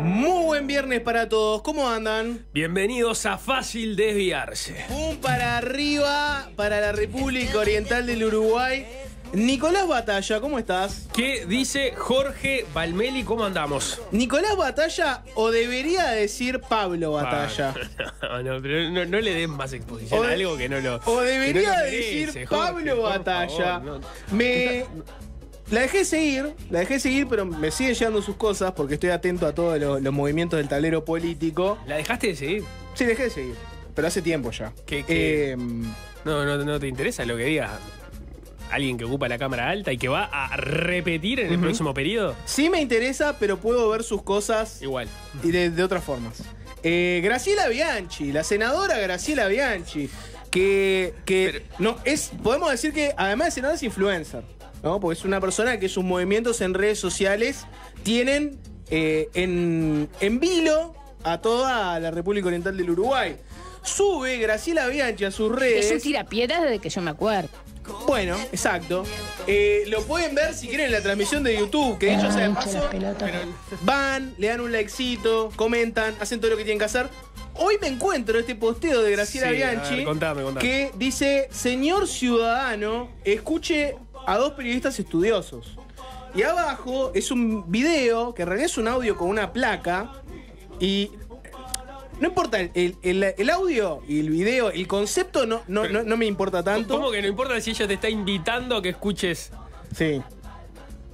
Muy buen viernes para todos, ¿cómo andan? Bienvenidos a Fácil Desviarse. Un para arriba para la República Oriental del Uruguay. Nicolás Batalla, ¿cómo estás? ¿Qué dice Jorge Valmeli? ¿Cómo andamos? Nicolás Batalla, o debería decir Pablo Batalla. No, pero no le den más exposición a algo que no lo. O debería que no lo merece, decir Jorge, Pablo por Batalla. favor, La dejé seguir, pero me siguen llegando sus cosas porque estoy atento a todos los movimientos del tablero político. ¿La dejaste de seguir? Sí, dejé de seguir, pero hace tiempo ya. No te interesa lo que diga alguien que ocupa la cámara alta y que va a repetir en el próximo periodo? Sí me interesa, pero puedo ver sus cosas igual y de otras formas. Graciela Bianchi, la senadora Graciela Bianchi, podemos decir que además de senadora es influencer, ¿no? Porque es una persona que sus movimientos en redes sociales tienen en vilo a toda la República Oriental del Uruguay. Sube Graciela Bianchi a sus redes. Es un tirapiedras desde que yo me acuerdo. Bueno, exacto. Lo pueden ver si quieren en la transmisión de YouTube, que dicho sea de paso, van, le dan un likecito, comentan, hacen todo lo que tienen que hacer. Hoy me encuentro este posteo de Graciela Bianchi, contame. que dice: señor ciudadano, escuche a dos periodistas estudiosos. Y abajo es un video, que en realidad es un audio con una placa, y no importa el audio y el video, el concepto no me importa tanto. ¿Cómo que no importa si ella te está invitando a que escuches Sí.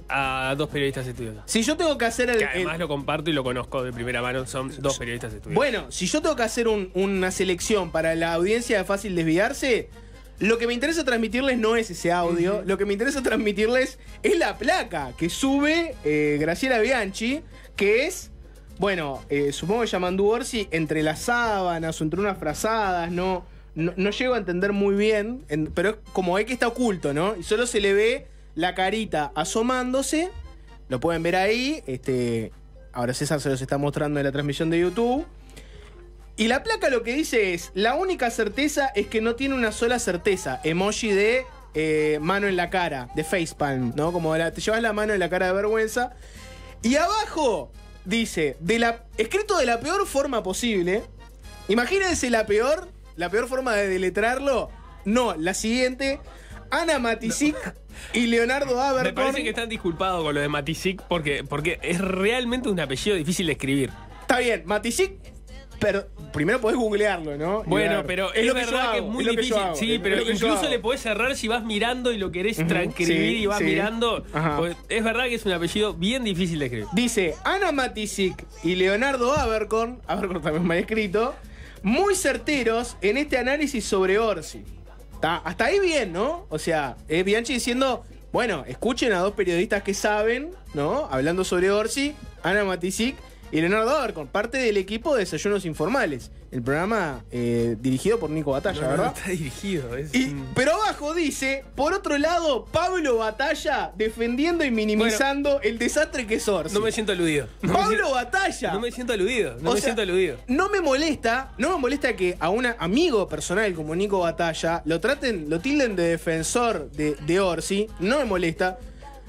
a dos periodistas estudiosos? Si yo tengo que hacer Que además lo comparto y lo conozco de primera mano, son dos periodistas estudiosos. Bueno, si yo tengo que hacer una selección para la audiencia de Fácil Desviarse, lo que me interesa transmitirles no es ese audio, lo que me interesa transmitirles es la placa que sube Graciela Bianchi, que es, bueno, supongo que Yamandu Orsi entre las sábanas o entre unas frazadas, no llego a entender muy bien, pero es como que está oculto, ¿no? Y solo se le ve la carita asomándose, lo pueden ver ahí, ahora César se los está mostrando en la transmisión de YouTube. Y la placa lo que dice es: la única certeza es que no tiene una sola certeza. Emoji de mano en la cara, de facepalm, ¿no? Como te llevas la mano en la cara de vergüenza. Y abajo dice, escrito de la peor forma posible. Imagínense la peor forma de deletrarlo. No, la siguiente: Ana Matisic y Leonardo Abercorn. Me parece que están disculpados con lo de Matisic porque es realmente un apellido difícil de escribir. Está bien, Matisic, pero primero podés googlearlo, ¿no? Bueno, pero es verdad que es muy difícil. Sí, pero incluso le podés cerrar si vas mirando y lo querés transcribir y vas mirando. Pues es verdad que es un apellido bien difícil de escribir. Dice Ana Matisic y Leonardo Abercorn también mal escrito, muy certeros en este análisis sobre Orsi. Hasta ahí bien, ¿no? O sea, es Bianchi diciendo, bueno, escuchen a dos periodistas que saben, ¿no? Hablando sobre Orsi, Ana Matisic y Leonardo Abercorn, parte del equipo de Desayunos Informales, el programa dirigido por Nico Batalla, ¿verdad? No está dirigido. Pero abajo dice, por otro lado, Pablo Batalla defendiendo y minimizando el desastre que es Orsi. No me siento aludido. Pablo Batalla. No me siento aludido. No me molesta que a un amigo personal como Nico Batalla lo tilden de defensor de Orsi. No me molesta.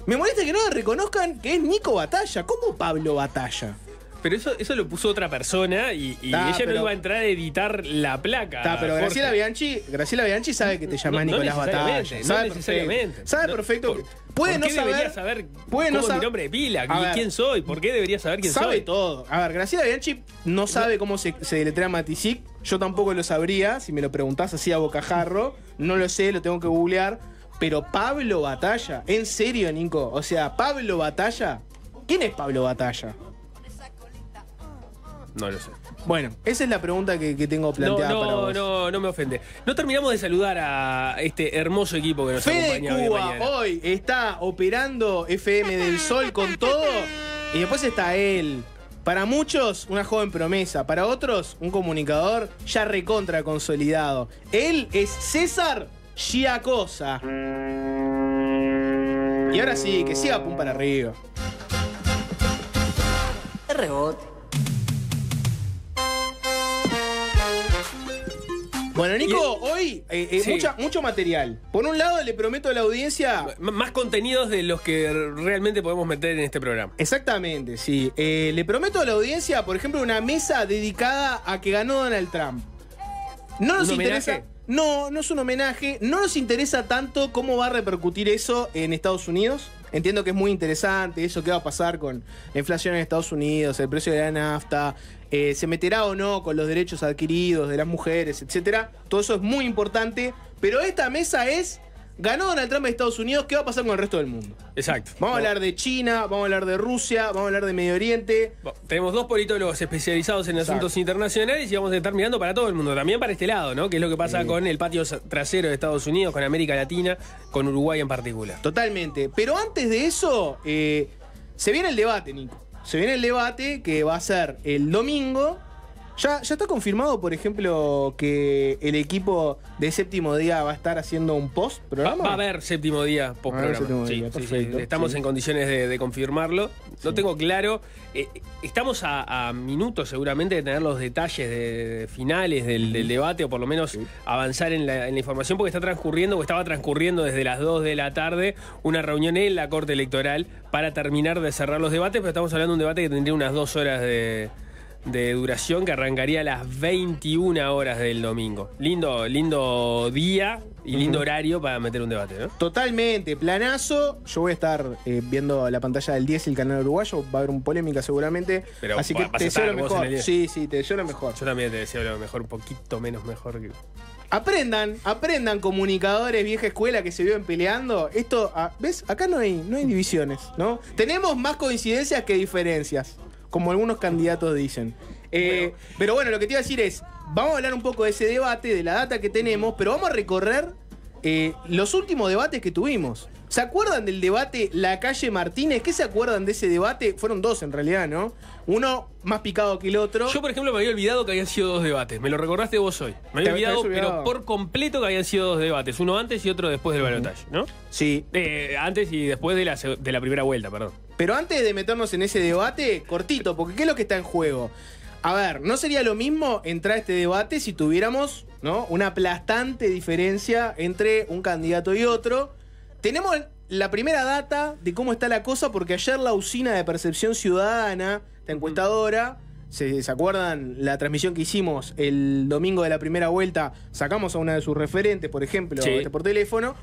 Me molesta que no le reconozcan que es Nico Batalla. ¿Cómo Pablo Batalla? Pero eso lo puso otra persona y ella no iba a entrar a editar la placa. Pero Graciela Bianchi sabe que te llamas Nicolás Batalla. No necesariamente. Sabe perfecto. Puede no saber. Debería saber cómo es mi nombre de pila, quién soy, por qué debería saber quién soy. Sabe todo. A ver, Graciela Bianchi no sabe cómo se deletrea Matisic. Yo tampoco lo sabría, si me lo preguntás así a bocajarro. No lo sé, lo tengo que googlear. Pero Pablo Batalla, ¿en serio, Nico? O sea, Pablo Batalla. ¿Quién es Pablo Batalla? No lo sé. Bueno, esa es la pregunta que tengo planteada para vos. No me ofende. No terminamos de saludar a este hermoso equipo que nos acompaña Fede Cuba hoy está operando FM del Sol con todo. Y después está él. Para muchos, una joven promesa. Para otros, un comunicador ya recontra consolidado. Él es César Giacosa. Y ahora sí, que siga pum para arriba. Rebote. Bueno, Nico, hoy mucho material. Por un lado, le prometo a la audiencia... Más contenidos de los que realmente podemos meter en este programa. Exactamente, sí. Le prometo a la audiencia, por ejemplo, una mesa dedicada a que ganó Donald Trump. No nos interesa... No es un homenaje. No nos interesa tanto cómo va a repercutir eso en Estados Unidos. Entiendo que es muy interesante eso, qué va a pasar con la inflación en Estados Unidos, el precio de la nafta, se meterá o no con los derechos adquiridos de las mujeres, etcétera. Todo eso es muy importante, pero esta mesa es... Ganó Donald Trump en Estados Unidos, ¿qué va a pasar con el resto del mundo? Exacto. Vamos a hablar de China, vamos a hablar de Rusia, vamos a hablar de Medio Oriente. Tenemos dos politólogos especializados en asuntos internacionales y vamos a estar mirando para todo el mundo, también para este lado, ¿no? Que es lo que pasa con el patio trasero de Estados Unidos, con América Latina, con Uruguay en particular. Totalmente. Pero antes de eso, se viene el debate, Nico. Se viene el debate que va a ser el domingo. Ya está confirmado, por ejemplo, que el equipo de Séptimo Día va a estar haciendo un post-programa. Va a haber Séptimo Día post-programa. Sí, estamos en condiciones de confirmarlo. No tengo claro. Estamos a minutos seguramente de tener los detalles finales del debate, o por lo menos avanzar en la información, porque está transcurriendo, o estaba transcurriendo desde las 2 de la tarde, una reunión en la Corte Electoral para terminar de cerrar los debates, pero estamos hablando de un debate que tendría unas 2 horas de duración, que arrancaría a las 21 horas del domingo. Lindo día y lindo horario para meter un debate, ¿no? Totalmente, planazo. Yo voy a estar viendo la pantalla del 10 y el canal uruguayo. Va a haber una polémica seguramente. Pero así que te deseo lo mejor. Sí, te deseo lo mejor. Yo también te deseo lo mejor, un poquito menos mejor que... Aprendan comunicadores vieja escuela que se viven peleando. Esto, ¿ves? Acá no hay divisiones, ¿no? Tenemos más coincidencias que diferencias, como algunos candidatos dicen. Pero bueno, lo que te iba a decir es, vamos a hablar un poco de ese debate, de la data que tenemos, pero vamos a recorrer los últimos debates que tuvimos. ¿Se acuerdan del debate La Calle Martínez? ¿Qué se acuerdan de ese debate? Fueron 2 en realidad, ¿no? Uno más picado que el otro. Yo, por ejemplo, me había olvidado que habían sido 2 debates. Me lo recordaste vos hoy. Me había olvidado, pero por completo, que habían sido 2 debates. Uno antes y otro después del balotaje, ¿no? Sí. Antes y después de la primera vuelta, perdón. Pero antes de meternos en ese debate, cortito, porque ¿qué es lo que está en juego? A ver, no sería lo mismo entrar a este debate si tuviéramos, ¿no?, una aplastante diferencia entre un candidato y otro. Tenemos la primera data de cómo está la cosa, porque ayer la usina de Percepción Ciudadana, esta encuestadora, ¿se acuerdan la transmisión que hicimos el domingo de la primera vuelta? Sacamos a una de sus referentes, por ejemplo, por teléfono.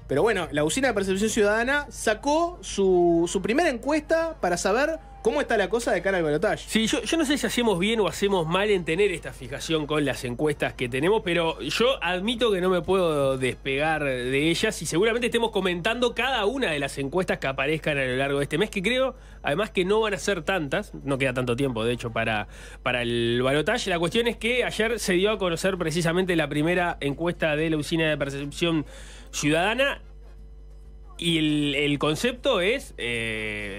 Pero bueno, la usina de Percepción Ciudadana sacó su primera encuesta para saber cómo está la cosa de cara al balotaje. Sí, yo no sé si hacemos bien o hacemos mal en tener esta fijación con las encuestas que tenemos, pero yo admito que no me puedo despegar de ellas y seguramente estemos comentando cada una de las encuestas que aparezcan a lo largo de este mes, que creo, además, que no van a ser tantas, no queda tanto tiempo, de hecho, para el balotaje. La cuestión es que ayer se dio a conocer precisamente la primera encuesta de la usina de Percepción Ciudadana. Y el concepto es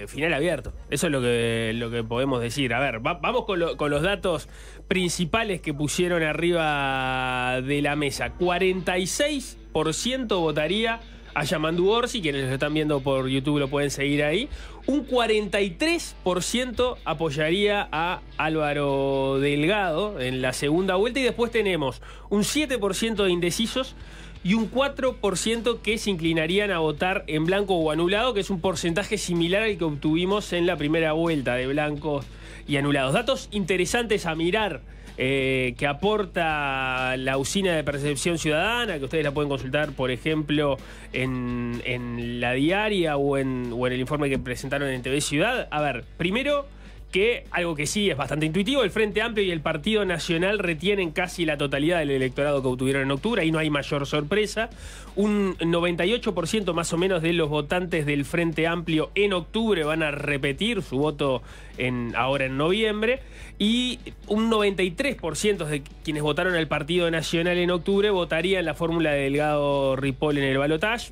final abierto. Eso es lo que podemos decir. A ver, vamos con los datos principales que pusieron arriba de la mesa. 46% votaría a Yamandu Orsi, quienes lo están viendo por YouTube lo pueden seguir ahí. Un 43% apoyaría a Álvaro Delgado en la segunda vuelta. Y después tenemos un 7% de indecisos y un 4% que se inclinarían a votar en blanco o anulado, que es un porcentaje similar al que obtuvimos en la primera vuelta de blancos y anulados. Datos interesantes a mirar que aporta la usina de Percepción Ciudadana, que ustedes la pueden consultar, por ejemplo, en La Diaria o en el informe que presentaron en TV Ciudad. A ver, primero, que algo que sí es bastante intuitivo, el Frente Amplio y el Partido Nacional retienen casi la totalidad del electorado que obtuvieron en octubre, ahí no hay mayor sorpresa. Un 98% más o menos de los votantes del Frente Amplio en octubre van a repetir su voto ahora en noviembre, y un 93% de quienes votaron al Partido Nacional en octubre votarían la fórmula de Delgado-Ripoll en el balotaje.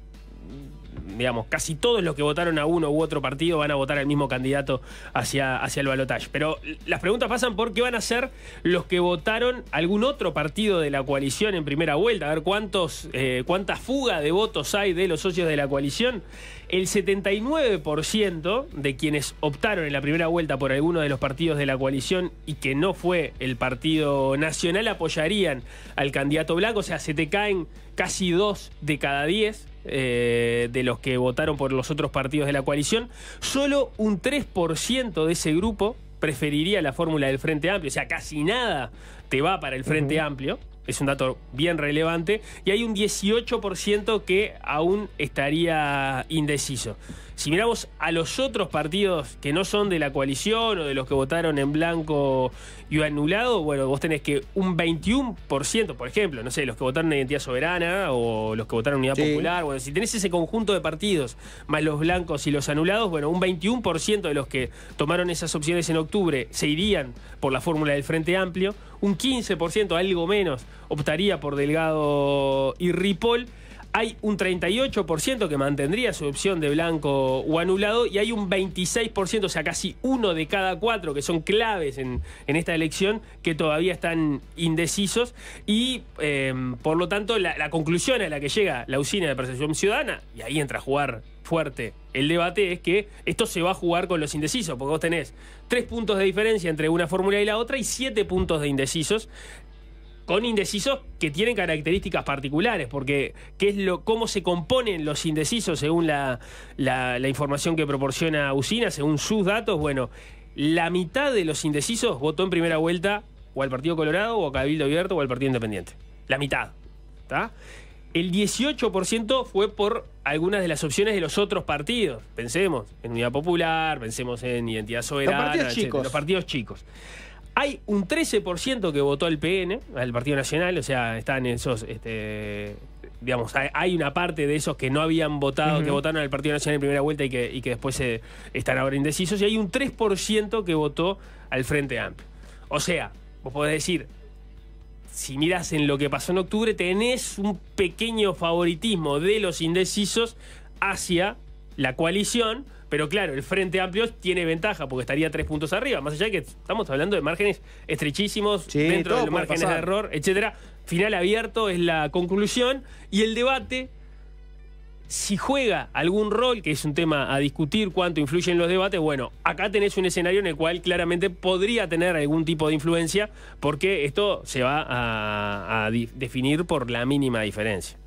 digamos, casi todos los que votaron a uno u otro partido van a votar al mismo candidato hacia el balotaje. Pero las preguntas pasan por qué van a ser los que votaron algún otro partido de la coalición en primera vuelta. A ver cuánta fuga de votos hay de los socios de la coalición. El 79% de quienes optaron en la primera vuelta por alguno de los partidos de la coalición y que no fue el Partido Nacional apoyarían al candidato blanco. O sea, se te caen casi 2 de cada 10 de los que votaron por los otros partidos de la coalición. Solo un 3% de ese grupo preferiría la fórmula del Frente Amplio. O sea, casi nada te va para el Frente Amplio. Es un dato bien relevante. Y hay un 18% que aún estaría indeciso. Si miramos a los otros partidos que no son de la coalición o de los que votaron en blanco y anulado, bueno, vos tenés que un 21%, por ejemplo, no sé, los que votaron en Identidad Soberana o los que votaron en Unidad Popular, bueno, si tenés ese conjunto de partidos más los blancos y los anulados, bueno, un 21% de los que tomaron esas opciones en octubre se irían por la fórmula del Frente Amplio, un 15%, algo menos, optaría por Delgado y Ripoll. Hay un 38% que mantendría su opción de blanco o anulado y hay un 26%, o sea, casi 1 de cada 4 que son claves en esta elección que todavía están indecisos y por lo tanto la conclusión a la que llega la Usina de Percepción Ciudadana, y ahí entra a jugar fuerte el debate, es que esto se va a jugar con los indecisos, porque vos tenés 3 puntos de diferencia entre una fórmula y la otra y 7 puntos de indecisos, con indecisos que tienen características particulares, porque cómo se componen los indecisos según la información que proporciona Usina, según sus datos. Bueno, la mitad de los indecisos votó en primera vuelta o al Partido Colorado o a Cabildo Abierto o al Partido Independiente. La mitad, ¿está? El 18% fue por algunas de las opciones de los otros partidos. Pensemos en Unidad Popular, pensemos en Identidad Soberana, los partidos chicos. Hay un 13% que votó al PN, al Partido Nacional, o sea, están esos, digamos, hay una parte de esos que no habían votado, que votaron al Partido Nacional en primera vuelta y que después están ahora indecisos, y hay un 3% que votó al Frente Amplio. O sea, vos podés decir, si mirás en lo que pasó en octubre, tenés un pequeño favoritismo de los indecisos hacia la coalición. Pero claro, el Frente Amplio tiene ventaja porque estaría 3 puntos arriba. Más allá de que estamos hablando de márgenes estrechísimos, dentro de los márgenes de error, etcétera. Final abierto es la conclusión. Y el debate, si juega algún rol, que es un tema a discutir, cuánto influyen los debates, bueno, acá tenés un escenario en el cual claramente podría tener algún tipo de influencia, porque esto se va a definir por la mínima diferencia.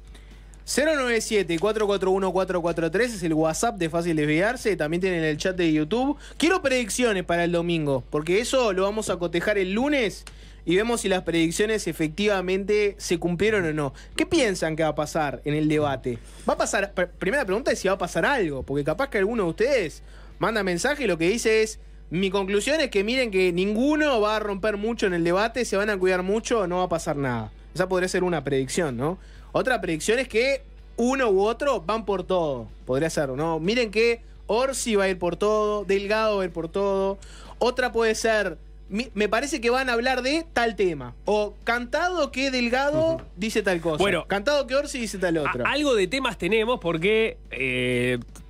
097-441-443 es el WhatsApp de Fácil Desviarse. También tienen el chat de YouTube. Quiero predicciones para el domingo, porque eso lo vamos a cotejar el lunes y vemos si las predicciones efectivamente se cumplieron o no. ¿Qué piensan que va a pasar en el debate? ¿Va a pasar? Primera pregunta es si va a pasar algo, porque capaz que alguno de ustedes manda mensaje y lo que dice es: mi conclusión es que miren que ninguno va a romper mucho en el debate, se van a cuidar mucho, no va a pasar nada. Esa podría ser una predicción, ¿no? Otra predicción es que uno u otro van por todo. Podría ser, ¿no? Miren que Orsi va a ir por todo, Delgado va a ir por todo. Otra puede ser, me parece que van a hablar de tal tema. O cantado que Delgado dice tal cosa. Bueno, cantado que Orsi dice tal otra. Algo de temas tenemos porque,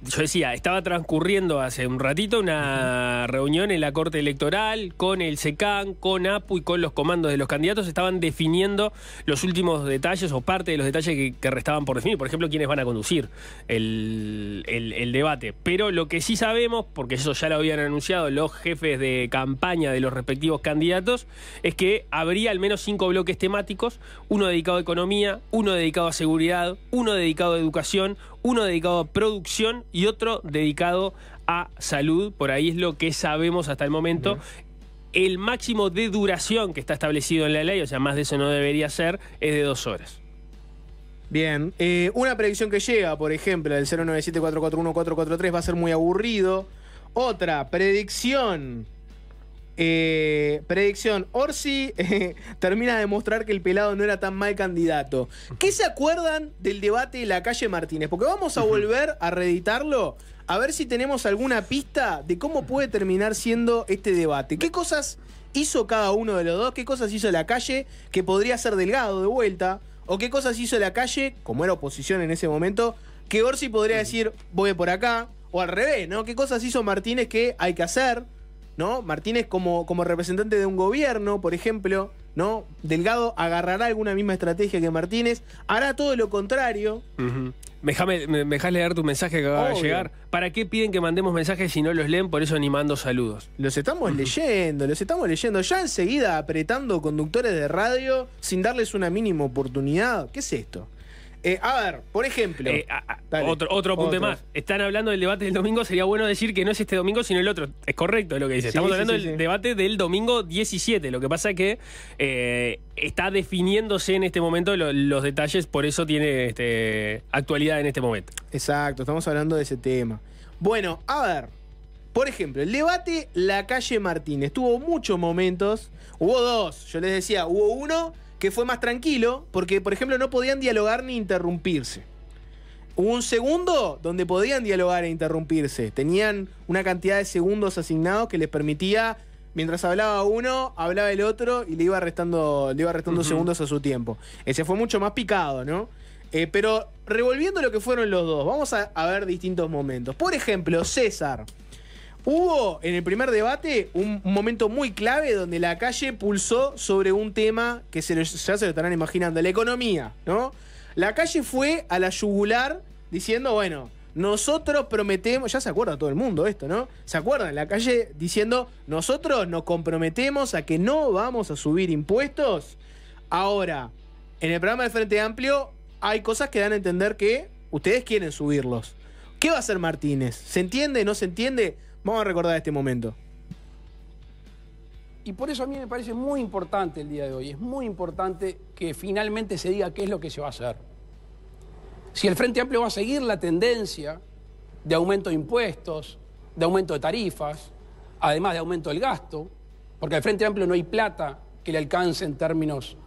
yo decía, estaba transcurriendo hace un ratito una reunión en la Corte Electoral con el SECAN, con APU y con los comandos de los candidatos. Estaban definiendo los últimos detalles o parte de los detalles que restaban por definir. Por ejemplo, quiénes van a conducir el debate. Pero lo que sí sabemos, porque eso ya lo habían anunciado los jefes de campaña de los respectivos candidatos, es que habría al menos 5 bloques temáticos: uno dedicado a economía, uno dedicado a seguridad, uno dedicado a educación, uno dedicado a producción y otro dedicado a salud. Por ahí es lo que sabemos hasta el momento. El máximo de duración que está establecido en la ley, o sea, más de eso no debería ser, es de 2 horas. Bien, una predicción que llega, por ejemplo, del 097-441-443 va a ser muy aburrido. Otra predicción. Orsi termina de demostrar que el pelado no era tan mal candidato. ¿Qué se acuerdan del debate de la calle Martínez? Porque vamos a volver a reeditarlo, a ver si tenemos alguna pista de cómo puede terminar siendo este debate. ¿Qué cosas hizo cada uno de los dos? ¿Qué cosas hizo la calle que podría ser Delgado de vuelta? ¿O qué cosas hizo la calle, como era oposición en ese momento, que Orsi podría decir, voy por acá, o al revés, ¿no? ¿Qué cosas hizo Martínez que hay que hacer? ¿No? Martínez como representante de un gobierno, por ejemplo, ¿no? Delgado agarrará alguna misma estrategia que Martínez, hará todo lo contrario. ¿Me dejás leer tu mensaje que acaba de llegar? ¿Para qué piden que mandemos mensajes si no los leen? Por eso ni mando saludos. Los estamos leyendo. Ya enseguida apretando conductores de radio sin darles una mínima oportunidad. ¿Qué es esto? A ver, por ejemplo. Otro apunte más. Están hablando del debate del domingo. Sería bueno decir que no es este domingo, sino el otro. Es correcto lo que dice. Estamos hablando del debate del domingo 17. Lo que pasa es que está definiéndose en este momento los detalles. Por eso tiene actualidad en este momento. Exacto, estamos hablando de ese tema. Bueno, a ver. Por ejemplo, el debate Lacalle Martínez tuvo muchos momentos. Hubo dos. Yo les decía, hubo uno que fue más tranquilo, porque, por ejemplo, no podían dialogar ni interrumpirse. Hubo un segundo donde podían dialogar e interrumpirse. Tenían una cantidad de segundos asignados que les permitía, mientras hablaba uno, hablaba el otro y le iba restando segundos a su tiempo. Ese fue mucho más picado, ¿no? Pero revolviendo lo que fueron los dos, vamos a ver distintos momentos. Por ejemplo, César. Hubo en el primer debate un momento muy clave donde Lacalle pulsó sobre un tema que ya se lo estarán imaginando, la economía, ¿no? Lacalle fue a la yugular diciendo, bueno, nosotros prometemos, ya se acuerda todo el mundo esto, ¿no? ¿Se acuerdan? Lacalle diciendo, nosotros nos comprometemos a que no vamos a subir impuestos. Ahora, en el programa del Frente Amplio hay cosas que dan a entender que ustedes quieren subirlos. ¿Qué va a hacer Martínez? ¿Se entiende? ¿No se entiende? Vamos a recordar este momento. Y por eso a mí me parece muy importante el día de hoy. Es muy importante que finalmente se diga qué es lo que se va a hacer. Si el Frente Amplio va a seguir la tendencia de aumento de impuestos, de aumento de tarifas, además de aumento del gasto, porque al Frente Amplio no hay plata que le alcance en términos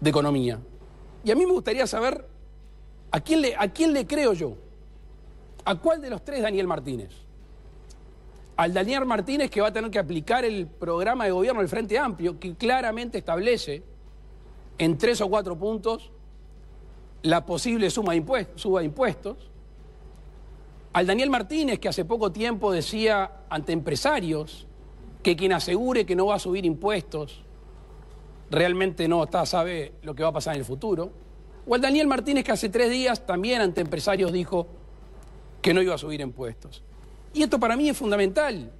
de economía. Y a mí me gustaría saber a quién le creo yo. ¿A cuál de los tres Daniel Martínez? Al Daniel Martínez, que va a tener que aplicar el programa de gobierno del Frente Amplio, que claramente establece en 3 o 4 puntos la posible suba de impuestos. Al Daniel Martínez, que hace poco tiempo decía ante empresarios que quien asegure que no va a subir impuestos realmente no sabe lo que va a pasar en el futuro. O al Daniel Martínez, que hace 3 días también ante empresarios dijo que no iba a subir impuestos. Y esto para mí es fundamental,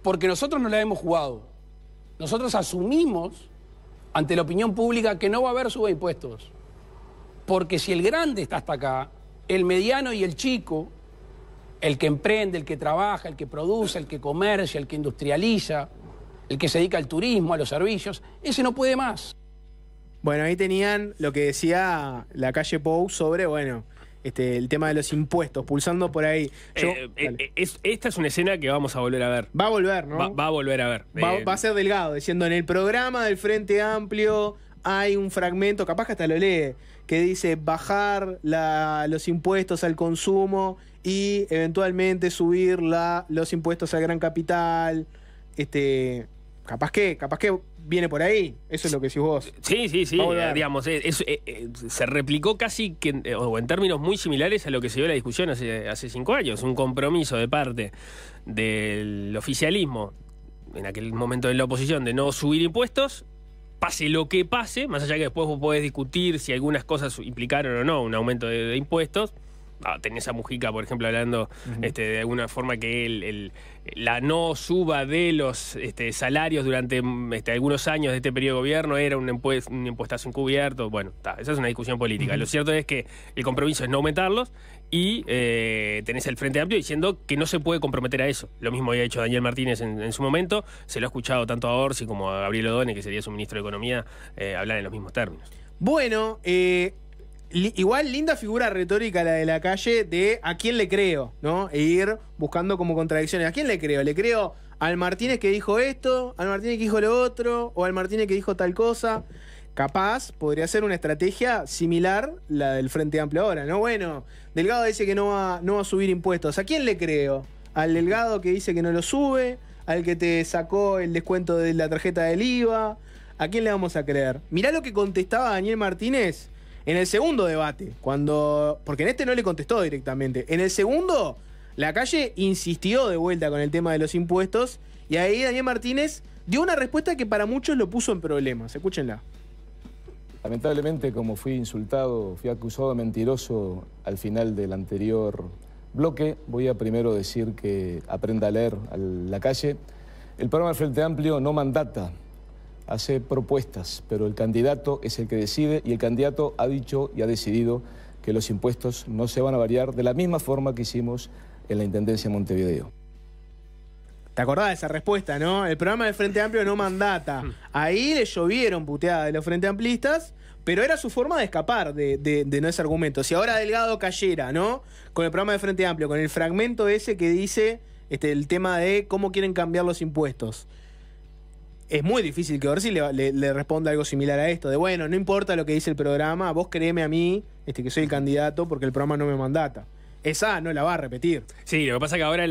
porque nosotros no la hemos jugado. Nosotros asumimos ante la opinión pública que no va a haber suba de impuestos. Porque si el grande está hasta acá, el mediano y el chico, el que emprende, el que trabaja, el que produce, el que comercia, el que industrializa, el que se dedica al turismo, a los servicios, ese no puede más. Bueno, ahí tenían lo que decía Lacalle Pou sobre, bueno, el tema de los impuestos, pulsando por ahí. Esta es una escena que vamos a volver a ver. Va a volver, ¿no? Va a volver a ver. Va a ser Delgado, diciendo, en el programa del Frente Amplio hay un fragmento, capaz que hasta lo lee, que dice bajar los impuestos al consumo y eventualmente subir los impuestos al gran capital. Capaz que viene por ahí. Eso es lo que decís vos. Sí. Digamos, se replicó casi o en términos muy similares a lo que se dio en la discusión hace 5 años. Un compromiso de parte del oficialismo, en aquel momento de la oposición, de no subir impuestos, pase lo que pase, más allá que después vos podés discutir si algunas cosas implicaron o no un aumento de impuestos. Tenés a Mujica, por ejemplo, hablando de alguna forma que la no suba de los salarios durante algunos años de este periodo de gobierno era un impuestazo encubierto. Bueno, esa es una discusión política. Lo cierto es que el compromiso es no aumentarlos y tenés el Frente Amplio diciendo que no se puede comprometer a eso. Lo mismo había hecho Daniel Martínez en su momento. Se lo ha escuchado tanto a Orsi como a Gabriel Odone, que sería su ministro de Economía, hablar en los mismos términos. Bueno, igual linda figura retórica la de Lacalle de a quién le creo, ¿no? E ir buscando como contradicciones. ¿A quién le creo? ¿Le creo al Martínez que dijo esto, al Martínez que dijo lo otro, o al Martínez que dijo tal cosa? Capaz podría ser una estrategia similar la del Frente Amplio ahora, ¿no? Bueno, Delgado dice que no va a subir impuestos. ¿A quién le creo? ¿Al Delgado que dice que no lo sube? ¿Al que te sacó el descuento de la tarjeta del IVA? ¿A quién le vamos a creer? Mirá lo que contestaba Daniel Martínez En el segundo debate, porque en este no le contestó directamente, en el segundo, Lacalle insistió de vuelta con el tema de los impuestos y ahí Daniel Martínez dio una respuesta que para muchos lo puso en problemas. Escúchenla. Lamentablemente, como fui insultado, fui acusado de mentiroso al final del anterior bloque, voy a primero decir que aprenda a leer a Lacalle. El programa del Frente Amplio no mandata, hace propuestas, pero el candidato es el que decide y el candidato ha dicho y ha decidido que los impuestos no se van a variar de la misma forma que hicimos en la Intendencia de Montevideo. ¿Te acordás de esa respuesta, no? El programa del Frente Amplio no mandata. Ahí le llovieron puteadas de los Frente Amplistas, pero era su forma de escapar de no ese argumento. Si ahora Delgado cayera, ¿no? Con el programa del Frente Amplio, con el fragmento ese que dice el tema de cómo quieren cambiar los impuestos. Es muy difícil que Orsi le responda algo similar a esto, de bueno, no importa lo que dice el programa, vos créeme a mí, que soy el candidato, porque el programa no me mandata. Esa no la va a repetir. Sí, lo que pasa es que ahora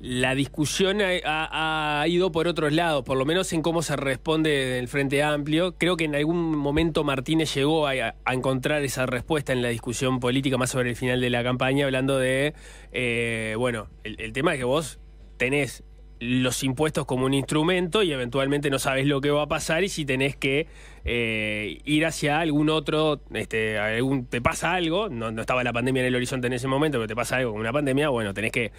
la discusión ha ido por otros lados, por lo menos en cómo se responde del Frente Amplio. Creo que en algún momento Martínez llegó a encontrar esa respuesta en la discusión política más sobre el final de la campaña, hablando de, el tema de que vos tenés los impuestos como un instrumento y eventualmente no sabes lo que va a pasar y si tenés que ir hacia algún otro, te pasa algo, no estaba la pandemia en el horizonte en ese momento, pero te pasa algo con una pandemia, bueno, tenés que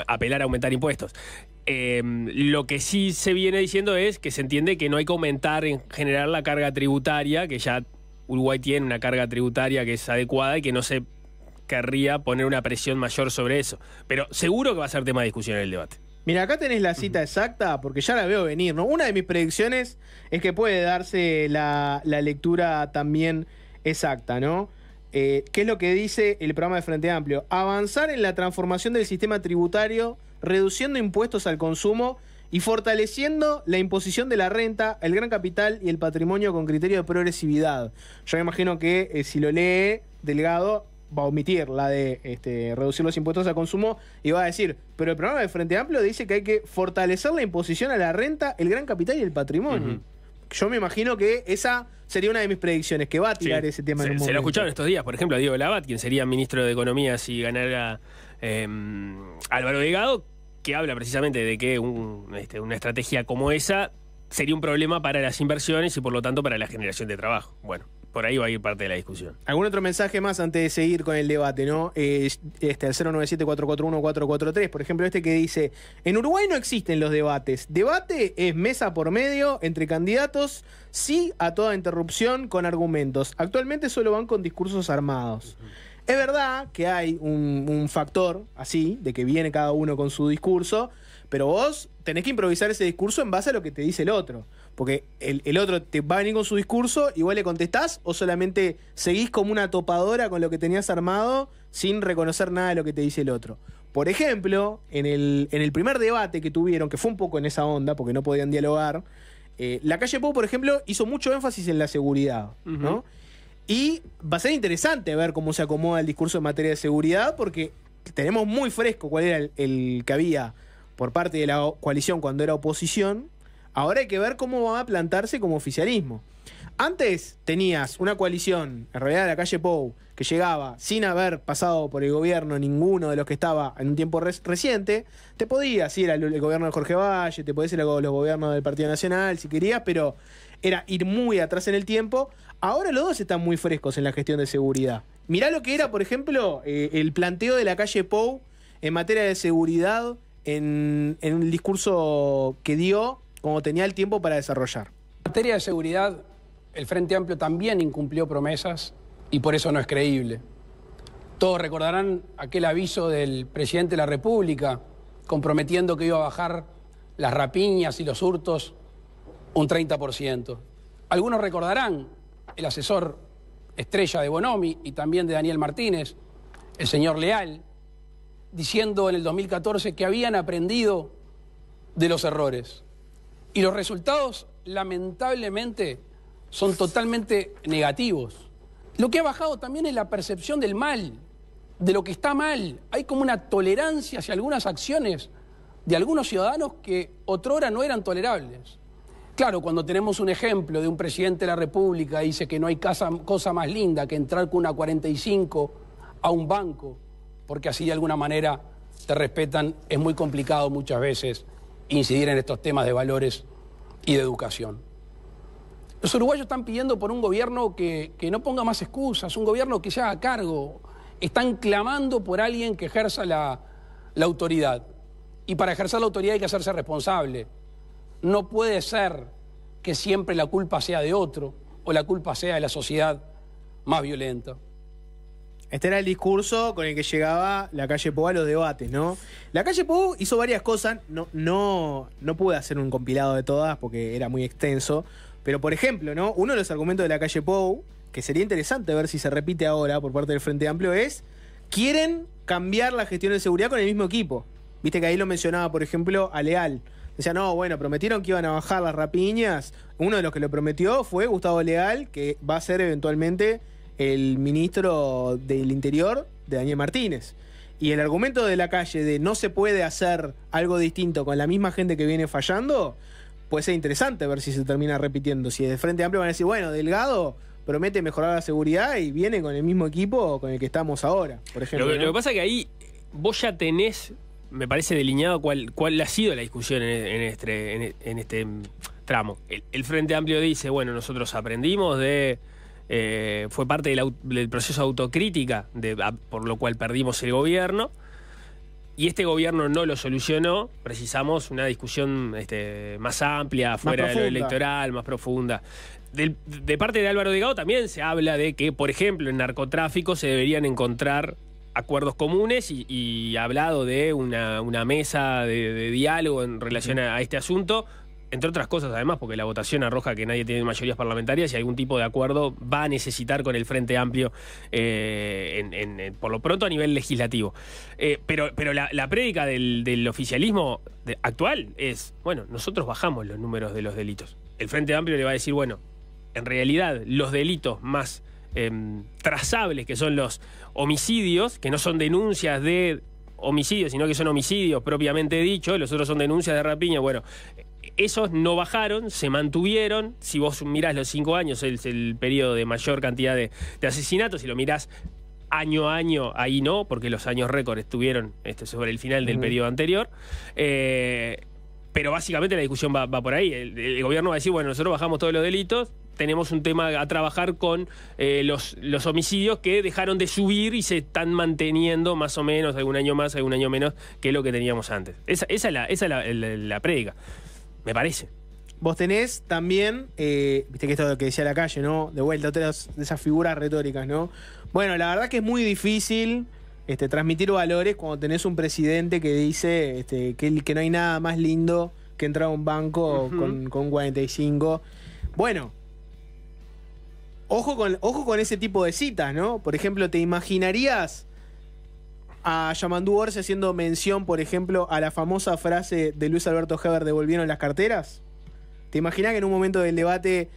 apelar a aumentar impuestos. Lo que sí se viene diciendo es que se entiende que no hay que aumentar en general la carga tributaria, que ya Uruguay tiene una carga tributaria que es adecuada y que no se querría poner una presión mayor sobre eso. Pero seguro que va a ser tema de discusión en el debate. Mira, acá tenés la cita exacta, porque ya la veo venir, ¿no? Una de mis predicciones es que puede darse la lectura también exacta, ¿no? ¿Qué es lo que dice el programa de Frente Amplio? Avanzar en la transformación del sistema tributario, reduciendo impuestos al consumo y fortaleciendo la imposición de la renta, el gran capital y el patrimonio con criterio de progresividad. Yo me imagino que si lo lee Delgado va a omitir la de reducir los impuestos al consumo y va a decir, pero el programa de Frente Amplio dice que hay que fortalecer la imposición a la renta, el gran capital y el patrimonio. Yo me imagino que esa sería una de mis predicciones, que va a tirar ese tema en un momento. Se lo escucharon estos días, por ejemplo, a Diego Labat, quien sería ministro de Economía si ganara Álvaro Delgado, que habla precisamente de que una estrategia como esa sería un problema para las inversiones y por lo tanto para la generación de trabajo. Bueno, por ahí va a ir parte de la discusión. ¿Algún otro mensaje más antes de seguir con el debate, no? Al 097-441-443, por ejemplo, que dice: en Uruguay no existen los debates. Debate es mesa por medio entre candidatos, sí a toda interrupción con argumentos. Actualmente solo van con discursos armados. Es verdad que hay un factor así, de que viene cada uno con su discurso, pero vos tenés que improvisar ese discurso en base a lo que te dice el otro. Porque el otro te va a venir con su discurso y vos le contestás, o solamente seguís como una topadora con lo que tenías armado sin reconocer nada de lo que te dice el otro. Por ejemplo, en el primer debate que tuvieron, que fue un poco en esa onda, porque no podían dialogar, Lacalle Pou, por ejemplo, hizo mucho énfasis en la seguridad, ¿no? Y va a ser interesante ver cómo se acomoda el discurso en materia de seguridad, porque tenemos muy fresco cuál era el que había por parte de la coalición cuando era oposición. Ahora hay que ver cómo va a plantarse como oficialismo. Antes tenías una coalición, en realidad Lacalle Pou, que llegaba sin haber pasado por el gobierno ninguno de los que estaba en un tiempo reciente. Te podías ir al gobierno de Jorge Valle, te podías ir a los gobiernos del Partido Nacional si querías, pero era ir muy atrás en el tiempo. Ahora los dos están muy frescos en la gestión de seguridad. Mirá lo que era, por ejemplo, el planteo de Lacalle Pou en materia de seguridad en el discurso que dio como tenía el tiempo para desarrollar. En materia de seguridad, el Frente Amplio también incumplió promesas y por eso no es creíble. Todos recordarán aquel aviso del presidente de la República comprometiendo que iba a bajar las rapiñas y los hurtos un 30%. Algunos recordarán el asesor estrella de Bonomi y también de Daniel Martínez, el señor Leal, diciendo en el 2014 que habían aprendido de los errores. Y los resultados, lamentablemente, son totalmente negativos. Lo que ha bajado también es la percepción del mal, de lo que está mal. Hay como una tolerancia hacia algunas acciones de algunos ciudadanos que otrora no eran tolerables. Claro, cuando tenemos un ejemplo de un presidente de la República que dice que no hay cosa más linda que entrar con una 45 a un banco, porque así de alguna manera te respetan, es muy complicado muchas veces incidir en estos temas de valores y de educación. Los uruguayos están pidiendo por un gobierno que no ponga más excusas, un gobierno que se haga cargo. Están clamando por alguien que ejerza la autoridad. Y para ejercer la autoridad hay que hacerse responsable. No puede ser que siempre la culpa sea de otro o la culpa sea de la sociedad más violenta. Este era el discurso con el que llegaba la calle Pou a los debates, ¿no? La calle Pou hizo varias cosas, no pude hacer un compilado de todas porque era muy extenso, pero por ejemplo, ¿no? Uno de los argumentos de la calle Pou, que sería interesante ver si se repite ahora por parte del Frente Amplio, es: quieren cambiar la gestión de seguridad con el mismo equipo. Viste que ahí lo mencionaba, por ejemplo, a Leal. Decía, no, bueno, prometieron que iban a bajar las rapiñas. Uno de los que lo prometió fue Gustavo Leal, que va a ser eventualmente el ministro del Interior de Daniel Martínez. Y el argumento de la calle de no se puede hacer algo distinto con la misma gente que viene fallando, puede ser interesante ver si se termina repitiendo. Si desde Frente Amplio van a decir, bueno, Delgado promete mejorar la seguridad y viene con el mismo equipo con el que estamos ahora, por ejemplo. Lo que pasa es que ahí vos ya tenés, me parece delineado cuál ha sido la discusión en este tramo. El Frente Amplio dice, bueno, nosotros aprendimos fue parte del proceso de autocrítica, por lo cual perdimos el gobierno, y este gobierno no lo solucionó, precisamos una discusión más amplia, fuera de lo electoral, más profunda. De parte de Álvaro Delgado también se habla de que, por ejemplo, en narcotráfico se deberían encontrar acuerdos comunes y ha hablado de una mesa de diálogo en relación a este asunto, entre otras cosas además, porque la votación arroja que nadie tiene mayorías parlamentarias y algún tipo de acuerdo va a necesitar con el Frente Amplio por lo pronto a nivel legislativo. Pero la prédica del oficialismo actual es, bueno, nosotros bajamos los números de los delitos. El Frente Amplio le va a decir, bueno, en realidad los delitos más trazables, que son los homicidios, que no son denuncias de homicidios, sino que son homicidios propiamente dichos, los otros son denuncias de rapiña, bueno, esos no bajaron, se mantuvieron. Si vos mirás los 5 años, es el periodo de mayor cantidad de asesinatos. Si lo mirás año a año, ahí no, porque los años récord estuvieron sobre el final del periodo anterior. Pero básicamente la discusión va por ahí. El gobierno va a decir, bueno, nosotros bajamos todos los delitos, tenemos un tema a trabajar con los homicidios que dejaron de subir y se están manteniendo más o menos, algún año más, algún año menos, que lo que teníamos antes. Esa es la prédica, me parece. Vos tenés también, viste que esto es lo que decía la calle, ¿no? De vuelta, otras de esas figuras retóricas, ¿no? Bueno, la verdad que es muy difícil transmitir valores cuando tenés un presidente que dice que no hay nada más lindo que entrar a un banco con 45. Bueno, ojo con ese tipo de citas, ¿no? Por ejemplo, ¿te imaginarías a Yamandú Orsi haciendo mención, por ejemplo, a la famosa frase de Luis Alberto Heber, ¿devolvieron las carteras? ¿Te imaginas que en un momento del debate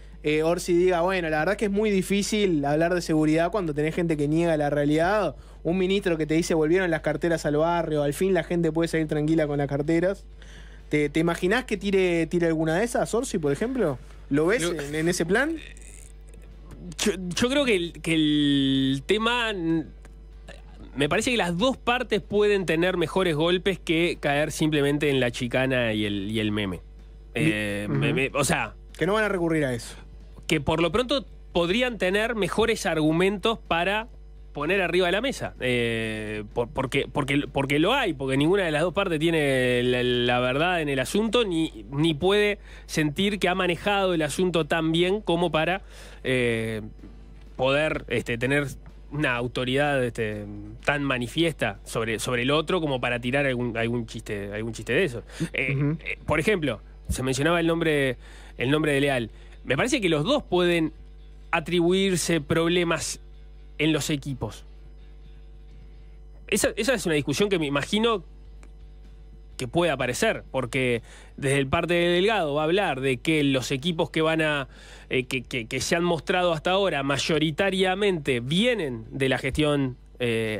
Orsi diga, bueno, la verdad es que es muy difícil hablar de seguridad cuando tenés gente que niega la realidad? Un ministro que te dice, volvieron las carteras al barrio, al fin la gente puede salir tranquila con las carteras. ¿Te imaginás que tire alguna de esas, Orsi, por ejemplo? ¿Lo ves en ese plan? Yo creo que el tema... Me parece que las dos partes pueden tener mejores golpes que caer simplemente en la chicana y el meme. O sea... Que no van a recurrir a eso. Que por lo pronto podrían tener mejores argumentos para poner arriba de la mesa. Porque lo hay, porque ninguna de las dos partes tiene la verdad en el asunto, ni puede sentir que ha manejado el asunto tan bien como para poder tener una autoridad tan manifiesta sobre el otro como para tirar algún chiste de eso. Por ejemplo, se mencionaba el nombre de Leal. Me parece que los dos pueden atribuirse problemas en los equipos. Esa es una discusión que me imagino que puede aparecer, porque desde el parte de Delgado va a hablar de que los equipos que van a que se han mostrado hasta ahora mayoritariamente vienen de la gestión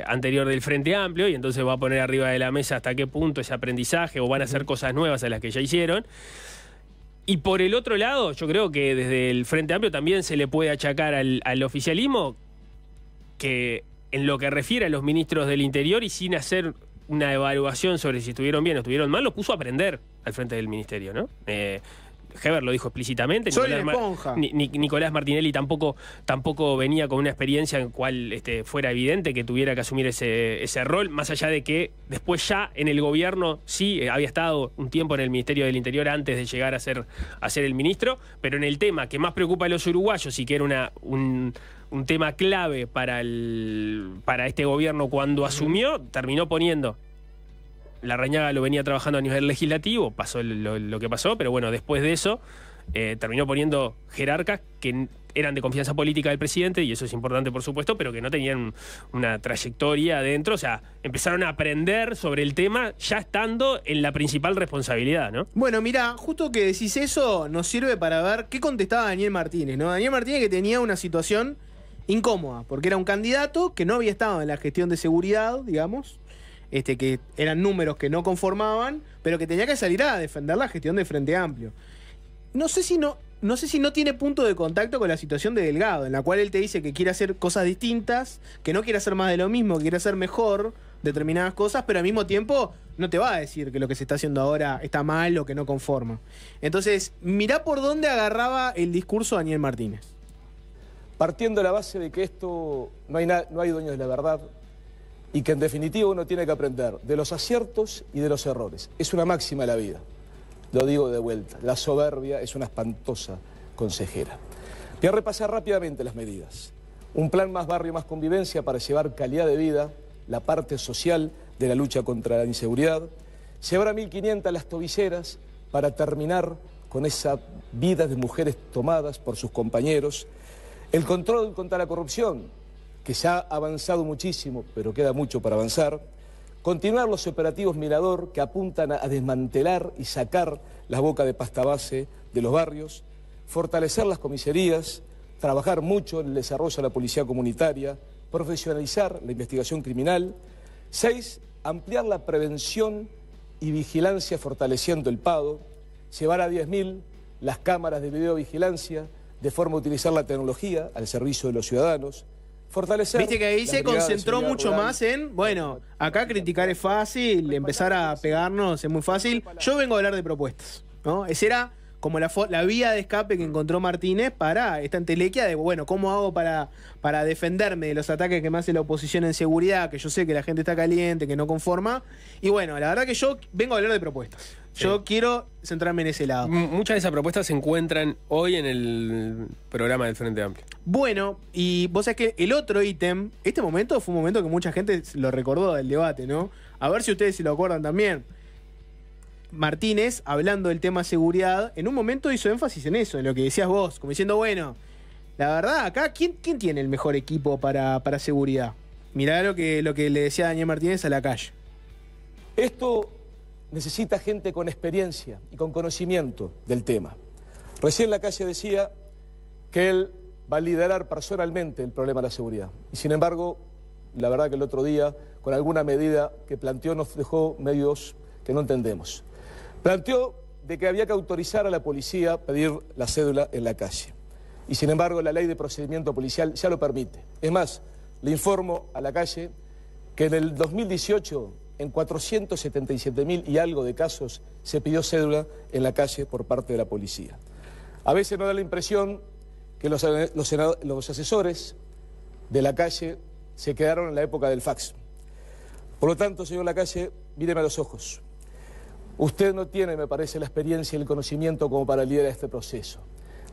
anterior del Frente Amplio, y entonces va a poner arriba de la mesa hasta qué punto ese aprendizaje o van a hacer cosas nuevas a las que ya hicieron. Y por el otro lado, yo creo que desde el Frente Amplio también se le puede achacar al oficialismo que en lo que refiere a los ministros del Interior y sin hacer una evaluación sobre si estuvieron bien o estuvieron mal, lo puso a aprender al frente del ministerio, ¿no? Heber lo dijo explícitamente. Nicolás Martinelli tampoco venía con una experiencia en cual fuera evidente que tuviera que asumir ese rol, más allá de que después ya en el gobierno sí había estado un tiempo en el Ministerio del Interior antes de llegar a ser el ministro, pero en el tema que más preocupa a los uruguayos y que era un tema clave para este gobierno cuando asumió, terminó poniendo. Larrañaga lo venía trabajando a nivel legislativo, pasó lo que pasó, pero bueno, después de eso terminó poniendo jerarcas que eran de confianza política del presidente, y eso es importante por supuesto, pero que no tenían una trayectoria adentro, o sea, empezaron a aprender sobre el tema ya estando en la principal responsabilidad, ¿no? Bueno, mirá, justo que decís eso nos sirve para ver qué contestaba Daniel Martínez, ¿no? Daniel Martínez que tenía una situación incómoda, porque era un candidato que no había estado en la gestión de seguridad, digamos, que eran números que no conformaban, pero que tenía que salir a defender la gestión de Frente Amplio. No sé si no tiene punto de contacto con la situación de Delgado, en la cual él te dice que quiere hacer cosas distintas, que no quiere hacer más de lo mismo, que quiere hacer mejor determinadas cosas, pero al mismo tiempo no te va a decir que lo que se está haciendo ahora está mal o que no conforma. Entonces, mirá por dónde agarraba el discurso Daniel Martínez. Partiendo de la base de que esto no hay dueños de la verdad, y que en definitiva uno tiene que aprender de los aciertos y de los errores. Es una máxima de la vida. Lo digo de vuelta, la soberbia es una espantosa consejera. Voy a repasar rápidamente las medidas. Un plan más barrio, más convivencia para llevar calidad de vida, la parte social de la lucha contra la inseguridad. Llevar a 1.500 las tobilleras para terminar con esa vida de mujeres tomadas por sus compañeros. El control contra la corrupción, que ya ha avanzado muchísimo, pero queda mucho para avanzar. Continuar los operativos Mirador, que apuntan a desmantelar y sacar las bocas de pasta base de los barrios. Fortalecer las comisarías, trabajar mucho en el desarrollo de la policía comunitaria, profesionalizar la investigación criminal. 6, ampliar la prevención y vigilancia fortaleciendo el PADO. Llevar a 10.000 las cámaras de videovigilancia, de forma a utilizar la tecnología al servicio de los ciudadanos. Fortalecer. Viste que ahí se concentró mucho más en, bueno, acá criticar es fácil, empezar a pegarnos es muy fácil. Yo vengo a hablar de propuestas, ¿no? Esa era como la vía de escape que encontró Martínez para esta entelequia de, bueno, ¿cómo hago para defenderme de los ataques que me hace la oposición en seguridad? Que yo sé que la gente está caliente, que no conforma. Y bueno, la verdad que yo vengo a hablar de propuestas. Yo quiero centrarme en ese lado. Muchas de esas propuestas se encuentran hoy en el programa del Frente Amplio. Bueno, y vos sabés que el otro ítem, este momento fue un momento que mucha gente lo recordó del debate, ¿no? A ver si ustedes se lo acuerdan también. Martínez, hablando del tema seguridad, en un momento hizo énfasis en eso, en lo que decías vos, como diciendo, bueno, la verdad, acá, ¿quién tiene el mejor equipo para seguridad? Mirá lo que le decía Daniel Martínez a la calle. Esto necesita gente con experiencia y con conocimiento del tema. Recién la calle decía que él va a liderar personalmente el problema de la seguridad. Y sin embargo, la verdad que el otro día, con alguna medida que planteó, nos dejó medios que no entendemos. Planteó de que había que autorizar a la policía a pedir la cédula en la calle. Y sin embargo, la ley de procedimiento policial ya lo permite. Es más, le informo a la calle que en el 2018, en 477.000 y algo de casos, se pidió cédula en la calle por parte de la policía. A veces nos da la impresión que los asesores de la calle se quedaron en la época del fax. Por lo tanto, señor Lacalle, míreme a los ojos. Usted no tiene, me parece, la experiencia y el conocimiento como para liderar este proceso.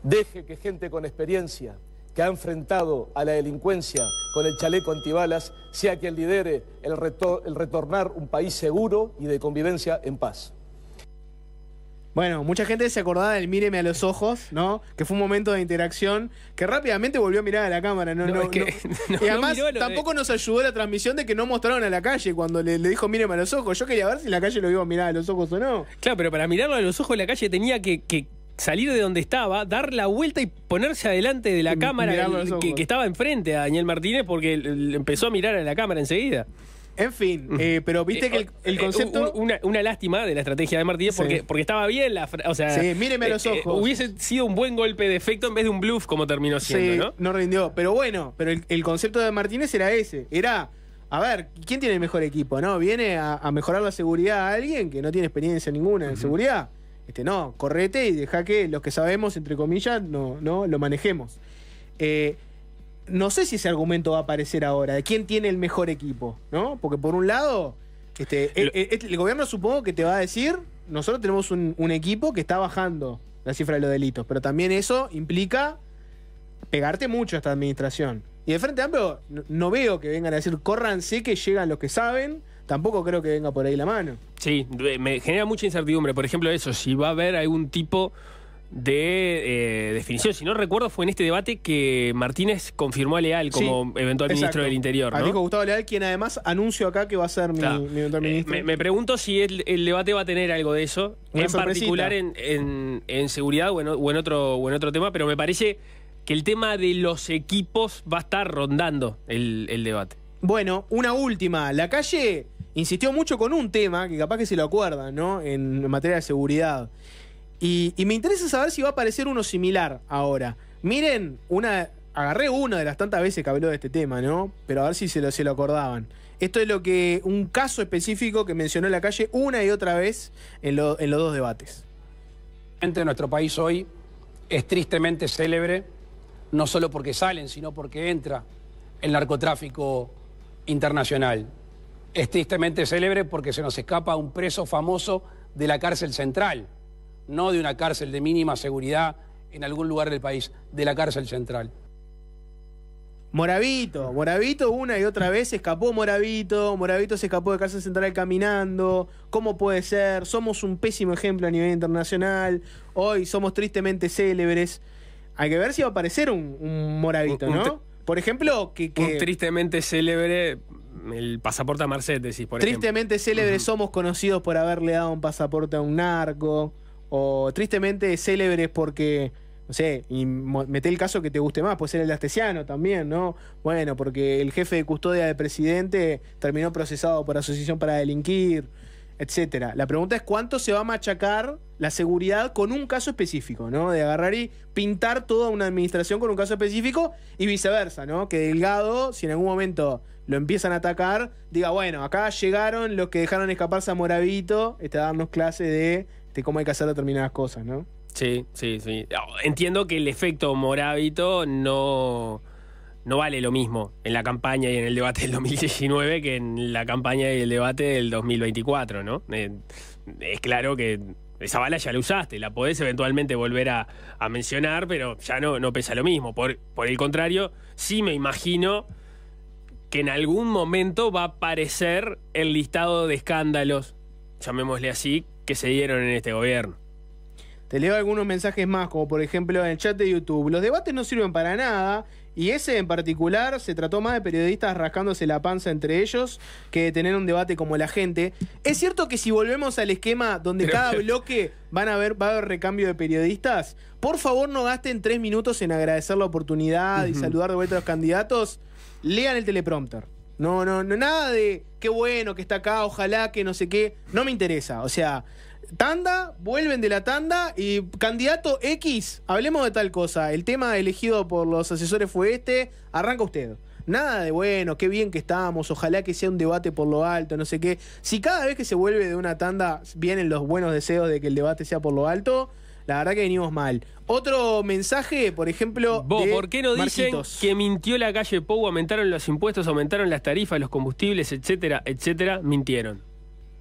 Deje que gente con experiencia, que ha enfrentado a la delincuencia con el chaleco antibalas, sea quien lidere el retornar un país seguro y de convivencia en paz. Bueno, mucha gente se acordaba del míreme a los ojos, ¿no? Que fue un momento de interacción que rápidamente volvió a mirar a la cámara. Y además tampoco nos ayudó la transmisión de que no mostraron a la calle cuando le dijo míreme a los ojos. Yo quería ver si la calle lo iba a mirar a los ojos o no. Claro, pero para mirarlo a los ojos la calle tenía que salir de donde estaba, dar la vuelta y ponerse adelante de la cámara que estaba enfrente a Daniel Martínez, porque empezó a mirar a la cámara enseguida. En fin, pero viste que el concepto... Una lástima de la estrategia de Martínez porque estaba bien o sea, sí, míreme a los ojos. Hubiese sido un buen golpe de efecto en vez de un bluff como terminó siendo, ¿no? No rindió. Pero bueno, pero el concepto de Martínez era ese. Era, a ver, ¿quién tiene el mejor equipo? ¿No? ¿Viene a mejorar la seguridad a alguien que no tiene experiencia ninguna en seguridad? No, correte y deja que los que sabemos, entre comillas, no lo manejemos. No sé si ese argumento va a aparecer ahora, de quién tiene el mejor equipo, ¿no? Porque por un lado, el gobierno supongo que te va a decir, nosotros tenemos un equipo que está bajando la cifra de los delitos, pero también eso implica pegarte mucho a esta administración. Y de Frente Amplio no veo que vengan a decir, córranse que llegan los que saben, tampoco creo que venga por ahí la mano. Sí, me genera mucha incertidumbre, por ejemplo eso, si va a haber algún tipo de definición. Si no recuerdo, fue en este debate que Martínez confirmó a Leal como eventual ministro del Interior, ¿no? Dijo Gustavo Leal, quien además anunció acá que va a ser mi eventual ministro. Me pregunto si el debate va a tener algo de eso, en particular en seguridad o en otro tema, pero me parece que el tema de los equipos va a estar rondando el debate. Bueno, una última. La Calle insistió mucho con un tema, que capaz que se lo acuerdan, ¿no? En materia de seguridad. Y me interesa saber si va a aparecer uno similar ahora. Miren, agarré una de las tantas veces que habló de este tema, ¿no? Pero a ver si se lo acordaban. Esto es un caso específico que mencionó La Calle una y otra vez en los dos debates. Nuestro país hoy es tristemente célebre, no solo porque salen, sino porque entra el narcotráfico internacional. Es tristemente célebre porque se nos escapa un preso famoso de la cárcel central. No de una cárcel de mínima seguridad en algún lugar del país, de la cárcel central. Moravito una y otra vez se escapó Moravito se escapó de cárcel central caminando. ¿Cómo puede ser? Somos un pésimo ejemplo a nivel internacional, hoy somos tristemente célebres. Hay que ver si va a aparecer un Moravito, ¿no? Por ejemplo, un tristemente célebre, el pasaporte a Marcet, decís, por ejemplo. Tristemente célebres somos conocidos por haberle dado un pasaporte a un narco. O tristemente célebres porque, no sé, y meté el caso que te guste más, puede ser el de Astesiano también, ¿no? Bueno, porque el jefe de custodia del presidente terminó procesado por asociación para delinquir, etcétera. La pregunta es cuánto se va a machacar la seguridad con un caso específico, ¿no? De agarrar y pintar toda una administración con un caso específico y viceversa, ¿no? Que Delgado, si en algún momento lo empiezan a atacar, diga, bueno, acá llegaron los que dejaron escaparse a Moravito, a darnos clase de cómo hay que hacer determinadas cosas, ¿no? Sí. Entiendo que el efecto Moravito no vale lo mismo en la campaña y en el debate del 2019 que en la campaña y el debate del 2024, ¿no? Es claro que esa bala ya la usaste, la podés eventualmente volver a mencionar, pero ya no pesa lo mismo. Por el contrario, sí me imagino que en algún momento va a aparecer el listado de escándalos, llamémosle así, que se dieron en este gobierno. Te leo algunos mensajes más, como por ejemplo en el chat de YouTube. Los debates no sirven para nada, y ese en particular se trató más de periodistas rascándose la panza entre ellos que de tener un debate como la gente. Es cierto que si volvemos al esquema donde cada bloque va a haber recambio de periodistas, por favor no gasten 3 minutos en agradecer la oportunidad y saludar de vuelta a los candidatos. Lean el teleprompter. No, nada de qué bueno que está acá, ojalá que no sé qué. No me interesa. O sea, tanda, vuelven de la tanda y candidato X, hablemos de tal cosa. El tema elegido por los asesores fue arranca usted. Nada de bueno, qué bien que estamos, ojalá que sea un debate por lo alto, no sé qué. Si cada vez que se vuelve de una tanda vienen los buenos deseos de que el debate sea por lo alto, la verdad que venimos mal. Otro mensaje, por ejemplo, vos, ¿por qué no Marquitos? Dicen que mintió la calle Pou, aumentaron los impuestos, aumentaron las tarifas, los combustibles, etcétera, etcétera? Mintieron.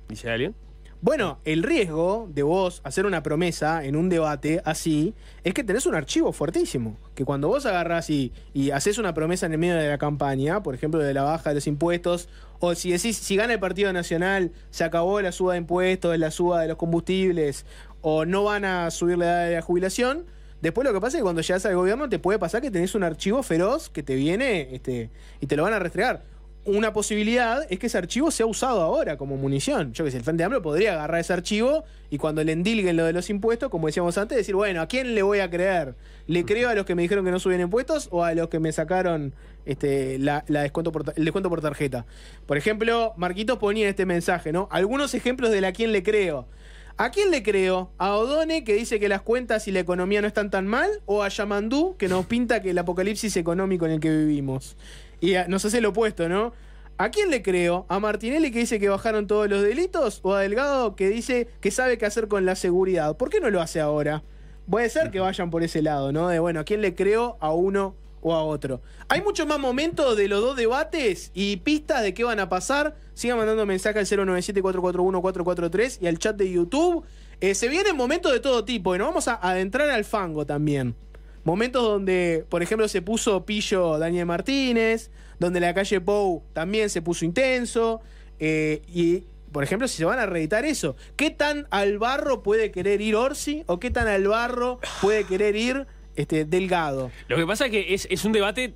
¿Dice alguien? Bueno, el riesgo de vos hacer una promesa en un debate así es que tenés un archivo fuertísimo. Que cuando vos agarrás y haces una promesa en el medio de la campaña, por ejemplo, de la baja de los impuestos, o si decís, si gana el Partido Nacional, se acabó la suba de impuestos, la suba de los combustibles, o no van a subir la edad de la jubilación, después lo que pasa es que cuando llegas al gobierno te puede pasar que tenés un archivo feroz que te viene y te lo van a restregar. una posibilidad es que ese archivo sea usado ahora como munición. Yo que sé, el Frente Amplio podría agarrar ese archivo y cuando le endilguen lo de los impuestos, como decíamos antes, decir, bueno, ¿a quién le voy a creer? ¿Le creo a los que me dijeron que no suben impuestos o a los que me sacaron el descuento por tarjeta? Por ejemplo, Marquitos ponía este mensaje, ¿no? Algunos ejemplos de a quién le creo. ¿A quién le creo? ¿A Odone, que dice que las cuentas y la economía no están tan mal? ¿O a Yamandú, que nos pinta que el apocalipsis económico en el que vivimos? Y nos hace lo opuesto, ¿no? ¿A quién le creo? ¿A Martinelli, que dice que bajaron todos los delitos? ¿O a Delgado, que dice que sabe qué hacer con la seguridad? ¿Por qué no lo hace ahora? Puede ser que vayan por ese lado, ¿no? De bueno, ¿a quién le creo? ¿A uno o a otro? Hay muchos más momentos de los dos debates y pistas de qué van a pasar. Sigan mandando mensajes al 097-441-443 y al chat de YouTube. Se vienen momentos de todo tipo y nos vamos a adentrar al fango también. Momentos donde, por ejemplo, se puso pillo Daniel Martínez, donde la calle Pou también se puso intenso. Y, por ejemplo, si se van a reeditar eso, ¿qué tan al barro puede querer ir Orsi o qué tan al barro puede querer ir Delgado? Lo que pasa es que es un debate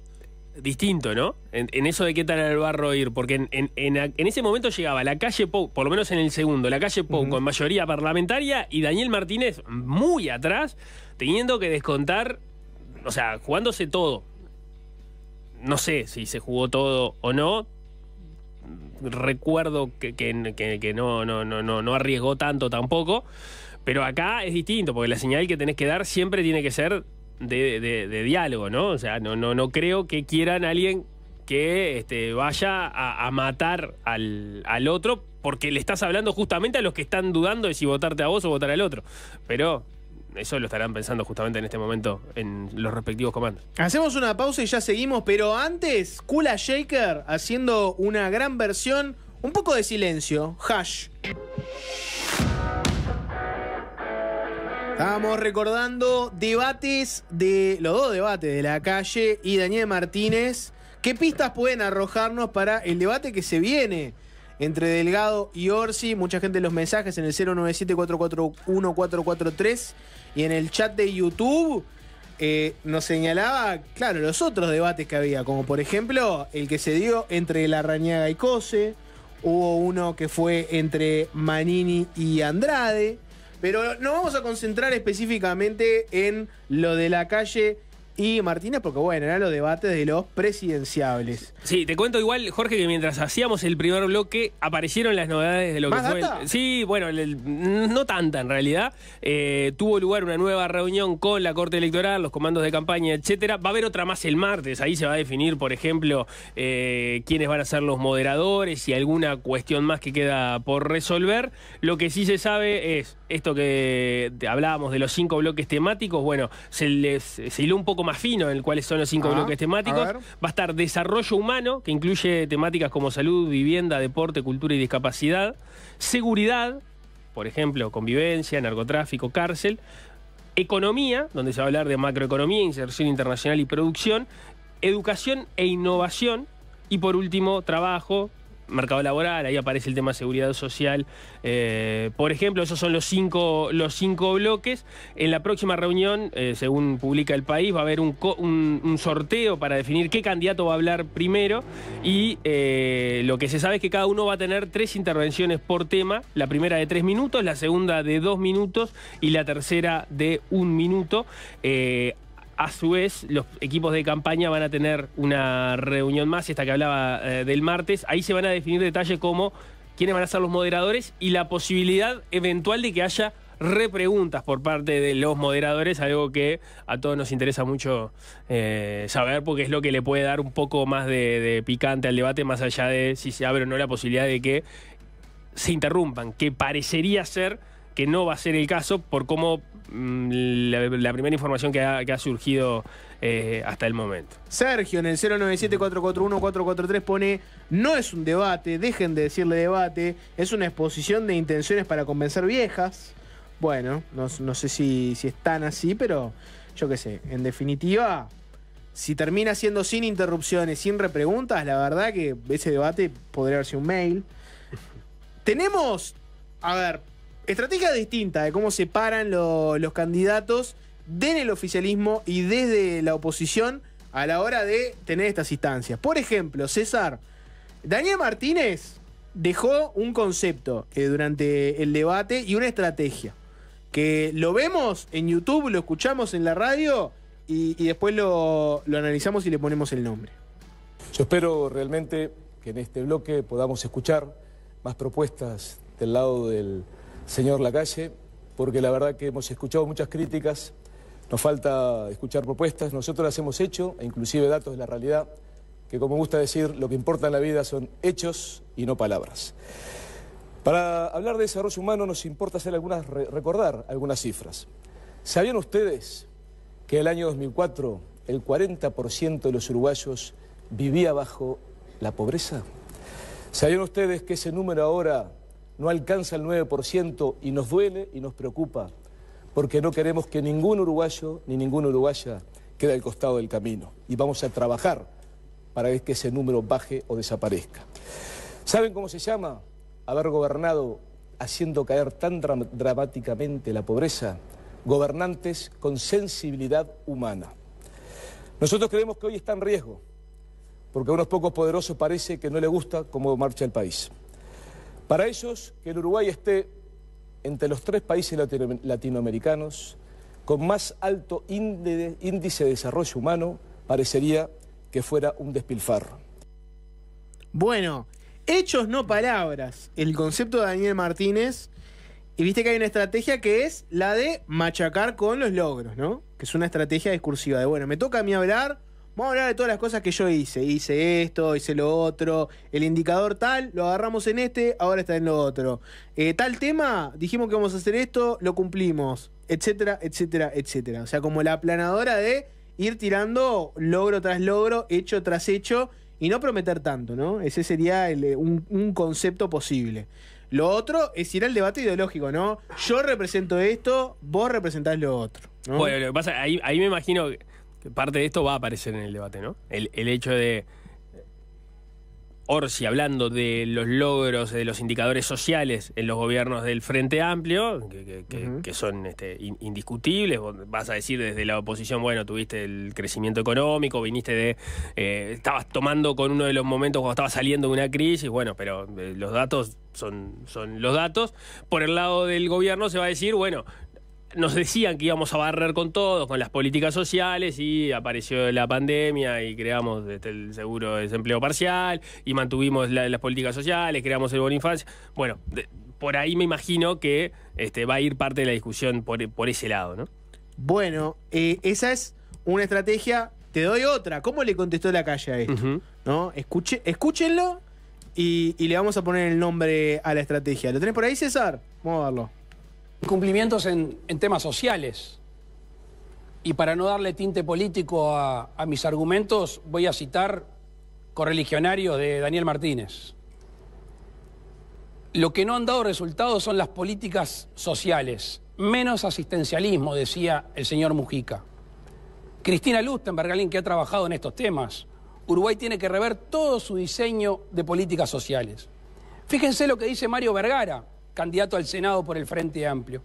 distinto, ¿no? En eso de qué tal al barro ir, porque en ese momento llegaba la calle Pou, por lo menos en el segundo, la calle Pou con mayoría parlamentaria y Daniel Martínez muy atrás, teniendo que descontar, o sea, jugándose todo. No sé si se jugó todo o no. Recuerdo que no arriesgó tanto tampoco, pero acá es distinto, porque la señal que tenés que dar siempre tiene que ser de diálogo, ¿no? O sea, no creo que quieran a alguien que vaya a matar al otro, porque le estás hablando justamente a los que están dudando de si votarte a vos o votar al otro. Pero eso lo estarán pensando justamente en este momento en los respectivos comandos. Hacemos una pausa y ya seguimos, pero antes, Kula Shaker haciendo una gran versión, un poco de silencio, Hash. Estábamos recordando debates los dos debates de La Calle y Daniel Martínez. ¿Qué pistas pueden arrojarnos para el debate que se viene entre Delgado y Orsi? Mucha gente en los mensajes en el 097-441-443 y en el chat de YouTube nos señalaba, claro, los otros debates que había, como por ejemplo el que se dio entre Larrañaga y Cose. Hubo uno que fue entre Manini y Andrade. Pero nos vamos a concentrar específicamente en lo de La Calle y Martínez, porque bueno, eran los debates de los presidenciables. Sí, te cuento igual, Jorge, que mientras hacíamos el primer bloque, aparecieron las novedades de lo que fue. Sí, bueno, no tanta en realidad. Tuvo lugar una nueva reunión con la Corte Electoral, los comandos de campaña, etcétera. Va a haber otra más el martes. Ahí se va a definir, por ejemplo, quiénes van a ser los moderadores y alguna cuestión más que queda por resolver. Lo que sí se sabe es esto que hablábamos de los 5 bloques temáticos. Bueno, se hiló un poco más fino en cuáles son los 5 bloques temáticos. Va a estar desarrollo humano, que incluye temáticas como salud, vivienda, deporte, cultura y discapacidad. Seguridad, por ejemplo, convivencia, narcotráfico, cárcel. Economía, donde se va a hablar de macroeconomía, inserción internacional y producción. Educación e innovación. Y por último, trabajo, mercado laboral, ahí aparece el tema de seguridad social. Por ejemplo, esos son los cinco bloques. En la próxima reunión, según publica El País, va a haber un sorteo para definir qué candidato va a hablar primero. Y lo que se sabe es que cada uno va a tener 3 intervenciones por tema. La primera de 3 minutos, la segunda de 2 minutos y la tercera de 1 minuto. A su vez, los equipos de campaña van a tener una reunión más, esta que hablaba del martes. Ahí se van a definir detalles como quiénes van a ser los moderadores y la posibilidad eventual de que haya repreguntas por parte de los moderadores, algo que a todos nos interesa mucho saber, porque es lo que le puede dar un poco más de picante al debate, más allá de si se abre o no la posibilidad de que se interrumpan, que parecería ser que no va a ser el caso por cómo la primera información que ha surgido hasta el momento. Sergio en el 097-441-443 pone: no es un debate, dejen de decirle debate, es una exposición de intenciones para convencer viejas. Bueno, no sé si es tan así, pero yo qué sé, en definitiva, si termina siendo sin interrupciones, sin repreguntas, la verdad que ese debate podría haber sido un mail. Tenemos, a ver, estrategia distinta de cómo se paran los candidatos desde el oficialismo y desde la oposición a la hora de tener estas instancias. Por ejemplo, César, Daniel Martínez dejó un concepto durante el debate y una estrategia. Que lo vemos en YouTube, lo escuchamos en la radio y después lo analizamos y le ponemos el nombre. Yo espero realmente que en este bloque podamos escuchar más propuestas del lado del señor Lacalle, porque la verdad que hemos escuchado muchas críticas, nos falta escuchar propuestas, nosotros las hemos hecho, e inclusive datos de la realidad, que como me gusta decir, lo que importa en la vida son hechos y no palabras. Para hablar de desarrollo humano nos importa recordar algunas cifras. ¿Sabían ustedes que el año 2004 el 40% de los uruguayos vivía bajo la pobreza? ¿Sabían ustedes que ese número ahora no alcanza el 9% y nos duele y nos preocupa? Porque no queremos que ningún uruguayo ni ninguna uruguaya quede al costado del camino. Y vamos a trabajar para que ese número baje o desaparezca. ¿Saben cómo se llama haber gobernado haciendo caer tan dramáticamente la pobreza? Gobernantes con sensibilidad humana. Nosotros creemos que hoy está en riesgo, porque a unos pocos poderosos parece que no les gusta cómo marcha el país. Para ellos, que el Uruguay esté entre los 3 países latinoamericanos con más alto índice de desarrollo humano, parecería que fuera un despilfarro. Bueno, hechos no palabras, el concepto de Daniel Martínez. Y viste que hay una estrategia que es la de machacar con los logros, ¿no? Que es una estrategia discursiva de, bueno, me toca a mí hablar, vamos a hablar de todas las cosas que yo hice. Hice esto, hice lo otro, el indicador tal, lo agarramos en este, ahora está en lo otro. Tal tema, dijimos que vamos a hacer esto, lo cumplimos, etcétera, etcétera, etcétera. O sea, como la aplanadora de ir tirando logro tras logro, hecho tras hecho, y no prometer tanto, ¿no? Ese sería un concepto posible. Lo otro es ir al debate ideológico, ¿no? Yo represento esto, vos representás lo otro, ¿no? Bueno, lo que pasa, ahí me imagino que parte de esto va a aparecer en el debate, ¿no? El hecho de Orsi hablando de los logros, de los indicadores sociales en los gobiernos del Frente Amplio, que son indiscutibles. Vos vas a decir desde la oposición, bueno, tuviste el crecimiento económico, viniste estabas tomando con uno de los momentos cuando estabas saliendo de una crisis, bueno, pero los datos son los datos. Por el lado del gobierno se va a decir, bueno, nos decían que íbamos a barrer con todos, con las políticas sociales, y apareció la pandemia y creamos el seguro de desempleo parcial y mantuvimos las políticas sociales, creamos el bono infancia. Bueno, por ahí me imagino que va a ir parte de la discusión por ese lado, ¿no? Bueno, esa es una estrategia. Te doy otra. ¿Cómo le contestó Lacalle a esto? ¿No? Escúchenlo y le vamos a poner el nombre a la estrategia. ¿Lo tenés por ahí, César? Vamos a verlo. Incumplimientos en temas sociales. Y para no darle tinte político a mis argumentos, voy a citar correligionarios de Daniel Martínez. Lo que no han dado resultados son las políticas sociales. Menos asistencialismo, decía el señor Mujica. Cristina Lustenberg, alguien que ha trabajado en estos temas. Uruguay tiene que rever todo su diseño de políticas sociales. Fíjense lo que dice Mario Vergara, candidato al Senado por el Frente Amplio.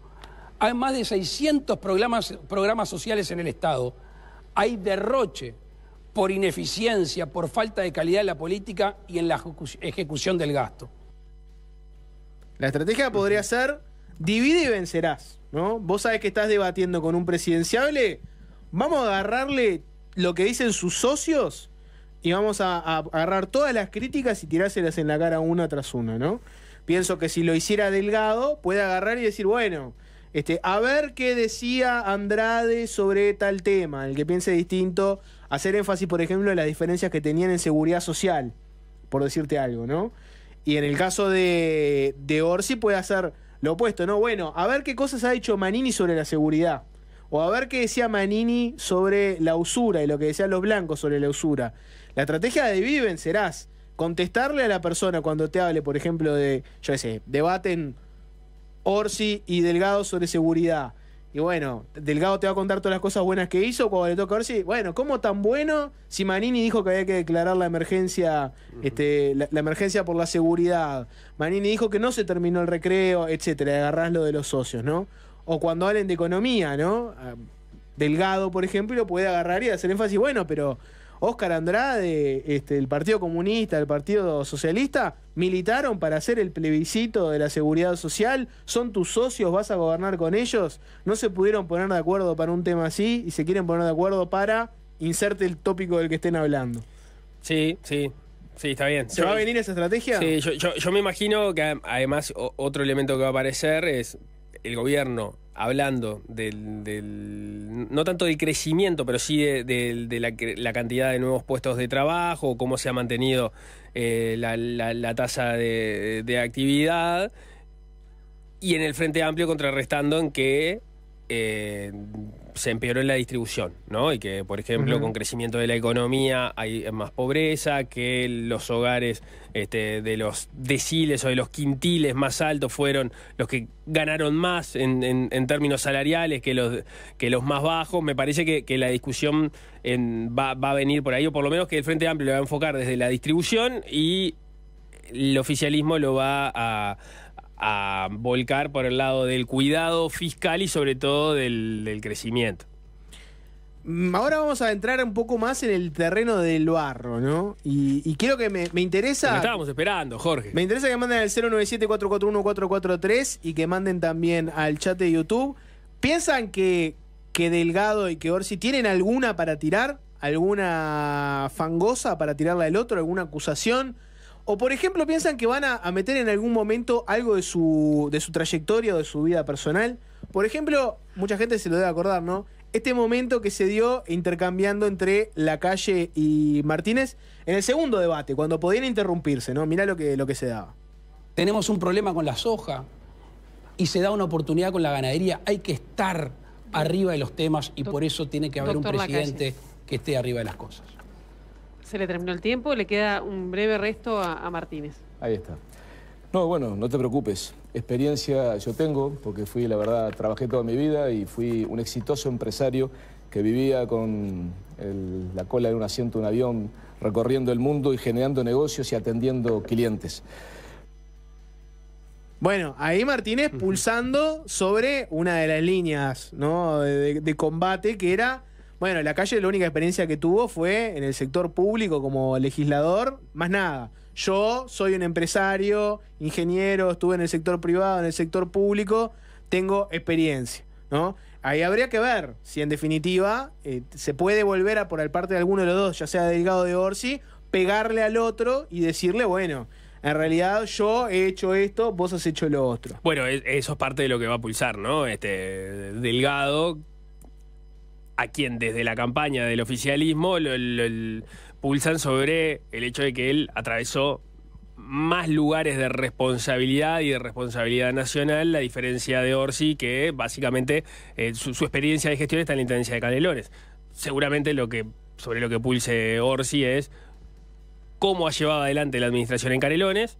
Hay más de 600 programas sociales en el Estado. Hay derroche por ineficiencia, por falta de calidad en la política y en la ejecución del gasto. La estrategia podría ser divide y vencerás, ¿no? Vos sabés que estás debatiendo con un presidenciable, vamos a agarrarle lo que dicen sus socios y vamos a agarrar todas las críticas y tirárselas en la cara una tras una, ¿no? Pienso que si lo hiciera Delgado, puede agarrar y decir, bueno, a ver qué decía Andrade sobre tal tema, el que piense distinto, hacer énfasis, por ejemplo, en las diferencias que tenían en seguridad social, por decirte algo, ¿no? Y en el caso de Orsi puede hacer lo opuesto, ¿no? Bueno, a ver qué cosas ha hecho Manini sobre la seguridad, o a ver qué decía Manini sobre la usura y lo que decían los blancos sobre la usura. La estrategia de divide y vencerás. Contestarle a la persona cuando te hable, por ejemplo, debaten Orsi y Delgado sobre seguridad. Y bueno, Delgado te va a contar todas las cosas buenas que hizo. Cuando le toca a Orsi, bueno, ¿cómo tan bueno si Manini dijo que había que declarar la emergencia, la emergencia por la seguridad? Manini dijo que no se terminó el recreo, etcétera. Agarrás lo de los socios, ¿no? O cuando hablen de economía, ¿no? Delgado, por ejemplo, puede agarrar y hacer énfasis, bueno, pero Óscar Andrade, el Partido Comunista, el Partido Socialista, militaron para hacer el plebiscito de la seguridad social, son tus socios, vas a gobernar con ellos, no se pudieron poner de acuerdo para un tema así y se quieren poner de acuerdo para inserte el tópico del que estén hablando. Sí, está bien. ¿Se va a venir esa estrategia? Sí, yo me imagino que además otro elemento que va a aparecer es el gobierno hablando no tanto del crecimiento, pero sí de la cantidad de nuevos puestos de trabajo, cómo se ha mantenido la tasa de actividad, y en el Frente Amplio contrarrestando en que se empeoró en la distribución, ¿no? Y que, por ejemplo, con crecimiento de la economía hay más pobreza, que los hogares de los deciles o de los quintiles más altos fueron los que ganaron más en términos salariales que los más bajos. Me parece que la discusión va a venir por ahí, o por lo menos que el Frente Amplio lo va a enfocar desde la distribución y el oficialismo lo va a volcar por el lado del cuidado fiscal y sobre todo del crecimiento. Ahora vamos a entrar un poco más en el terreno del barro, ¿no? Y quiero que me interesa... Lo estábamos esperando, Jorge. Me interesa que manden al 097-441-443 y que manden también al chat de YouTube. ¿Piensan que Delgado y que Orsi tienen alguna para tirar? ¿Alguna fangosa para tirarle al otro? ¿Alguna acusación? O, por ejemplo, piensan que van a meter en algún momento algo de su trayectoria o de su vida personal. Por ejemplo, mucha gente se lo debe acordar, ¿no? Este momento que se dio intercambiando entre Lacalle y Martínez en el segundo debate, cuando podían interrumpirse, ¿no? Mirá lo que se daba. Tenemos un problema con la soja y se da una oportunidad con la ganadería. Hay que estar arriba de los temas y por eso tiene que haber un presidente que esté arriba de las cosas. Se le terminó el tiempo, le queda un breve resto a Martínez. Ahí está. No, bueno, no te preocupes. Experiencia yo tengo, porque la verdad, trabajé toda mi vida y fui un exitoso empresario que vivía con la cola de un asiento de un avión, recorriendo el mundo y generando negocios y atendiendo clientes. Bueno, ahí Martínez pulsando sobre una de las líneas, ¿no? de combate, que era... Bueno, Lacalle la única experiencia que tuvo fue en el sector público como legislador, más nada. Yo soy un empresario, ingeniero, estuve en el sector privado, en el sector público, tengo experiencia, ¿no? Ahí habría que ver si en definitiva se puede volver por parte de alguno de los dos, ya sea Delgado o de Orsi, pegarle al otro y decirle, bueno, en realidad yo he hecho esto, vos has hecho lo otro. Bueno, eso es parte de lo que va a pulsar, ¿no? Delgado, a quien desde la campaña del oficialismo lo pulsan sobre el hecho de que él atravesó más lugares de responsabilidad y de responsabilidad nacional, la diferencia de Orsi, que básicamente su experiencia de gestión está en la Intendencia de Canelones. Seguramente sobre lo que pulse Orsi es cómo ha llevado adelante la administración en Canelones,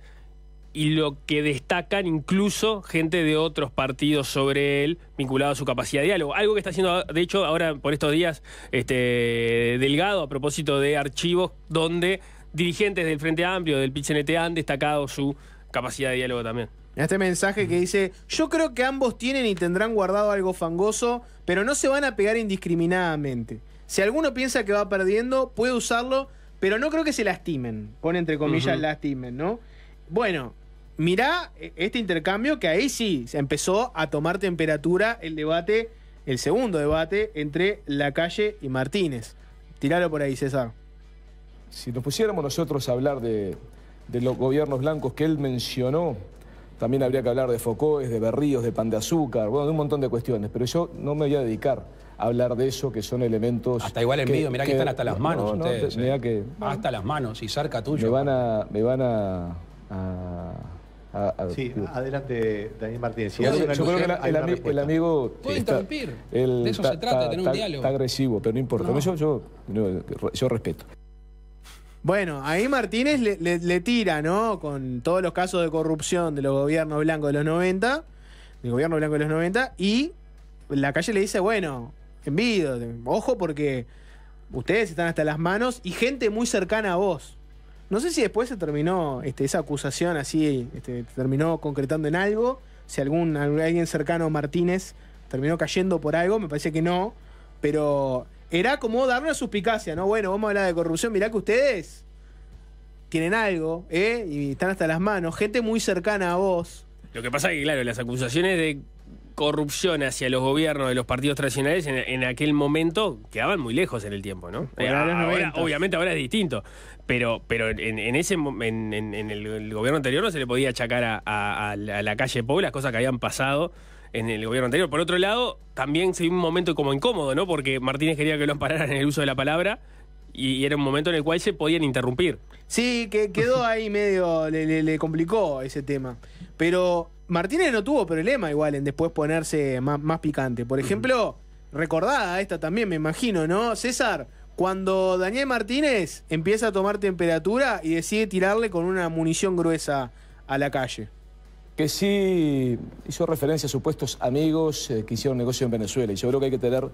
y lo que destacan incluso gente de otros partidos sobre él vinculado a su capacidad de diálogo. Algo que está haciendo, de hecho, ahora por estos días Delgado, a propósito de archivos donde dirigentes del Frente Amplio, del PIT-CNT, han destacado su capacidad de diálogo también. Este mensaje que dice, yo creo que ambos tienen y tendrán guardado algo fangoso, pero no se van a pegar indiscriminadamente. Si alguno piensa que va perdiendo, puede usarlo, pero no creo que se lastimen. Pone entre comillas lastimen, ¿no? Bueno, mirá este intercambio que ahí sí se empezó a tomar temperatura el debate, el segundo debate entre Lacalle y Martínez. Tiralo por ahí, César. Si nos pusiéramos nosotros a hablar de los gobiernos blancos que él mencionó, también habría que hablar de Focoes, de Berríos, de Pan de Azúcar, bueno, de un montón de cuestiones, pero yo no me voy a dedicar a hablar de eso, que son elementos... Hasta igual en medio, mirá que están hasta las manos ustedes. Mirá que, hasta las manos y cerca tuyo. Me van a sí, adelante, Daniel Martínez. Si yo creo que el amigo... Puede interrumpir, de eso se trata, de tener un diálogo. Está agresivo, pero no importa. No. Yo respeto. Bueno, ahí Martínez le tira, ¿no? Con todos los casos de corrupción de los gobiernos blancos de los 90, del gobierno blanco de los 90, y Lacalle le dice, bueno, envidio, ojo porque ustedes están hasta las manos y gente muy cercana a vos. No sé si después se terminó esa acusación así, terminó concretando en algo, si alguien cercano a Martínez terminó cayendo por algo, me parece que no, pero era como darle una suspicacia, ¿no? Bueno, vamos a hablar de corrupción, mirá que ustedes tienen algo, y están hasta las manos, gente muy cercana a vos. Lo que pasa es que, claro, las acusaciones de corrupción hacia los gobiernos de los partidos tradicionales en aquel momento quedaban muy lejos en el tiempo, ¿no? Ahora, obviamente ahora es distinto, pero en el gobierno anterior no se le podía achacar a la calle Pou las cosas que habían pasado en el gobierno anterior. Por otro lado, también se dio un momento como incómodo, ¿no? Porque Martínez quería que lo ampararan en el uso de la palabra y era un momento en el cual se podían interrumpir. Sí, que quedó ahí medio, le complicó ese tema. Pero Martínez no tuvo problema igual en después ponerse más picante. Por ejemplo, recordada esta también, me imagino, ¿no? César, cuando Daniel Martínez empieza a tomar temperatura y decide tirarle con una munición gruesa a la calle. Que sí hizo referencia a supuestos amigos que hicieron negocio en Venezuela. Y yo creo que hay que tener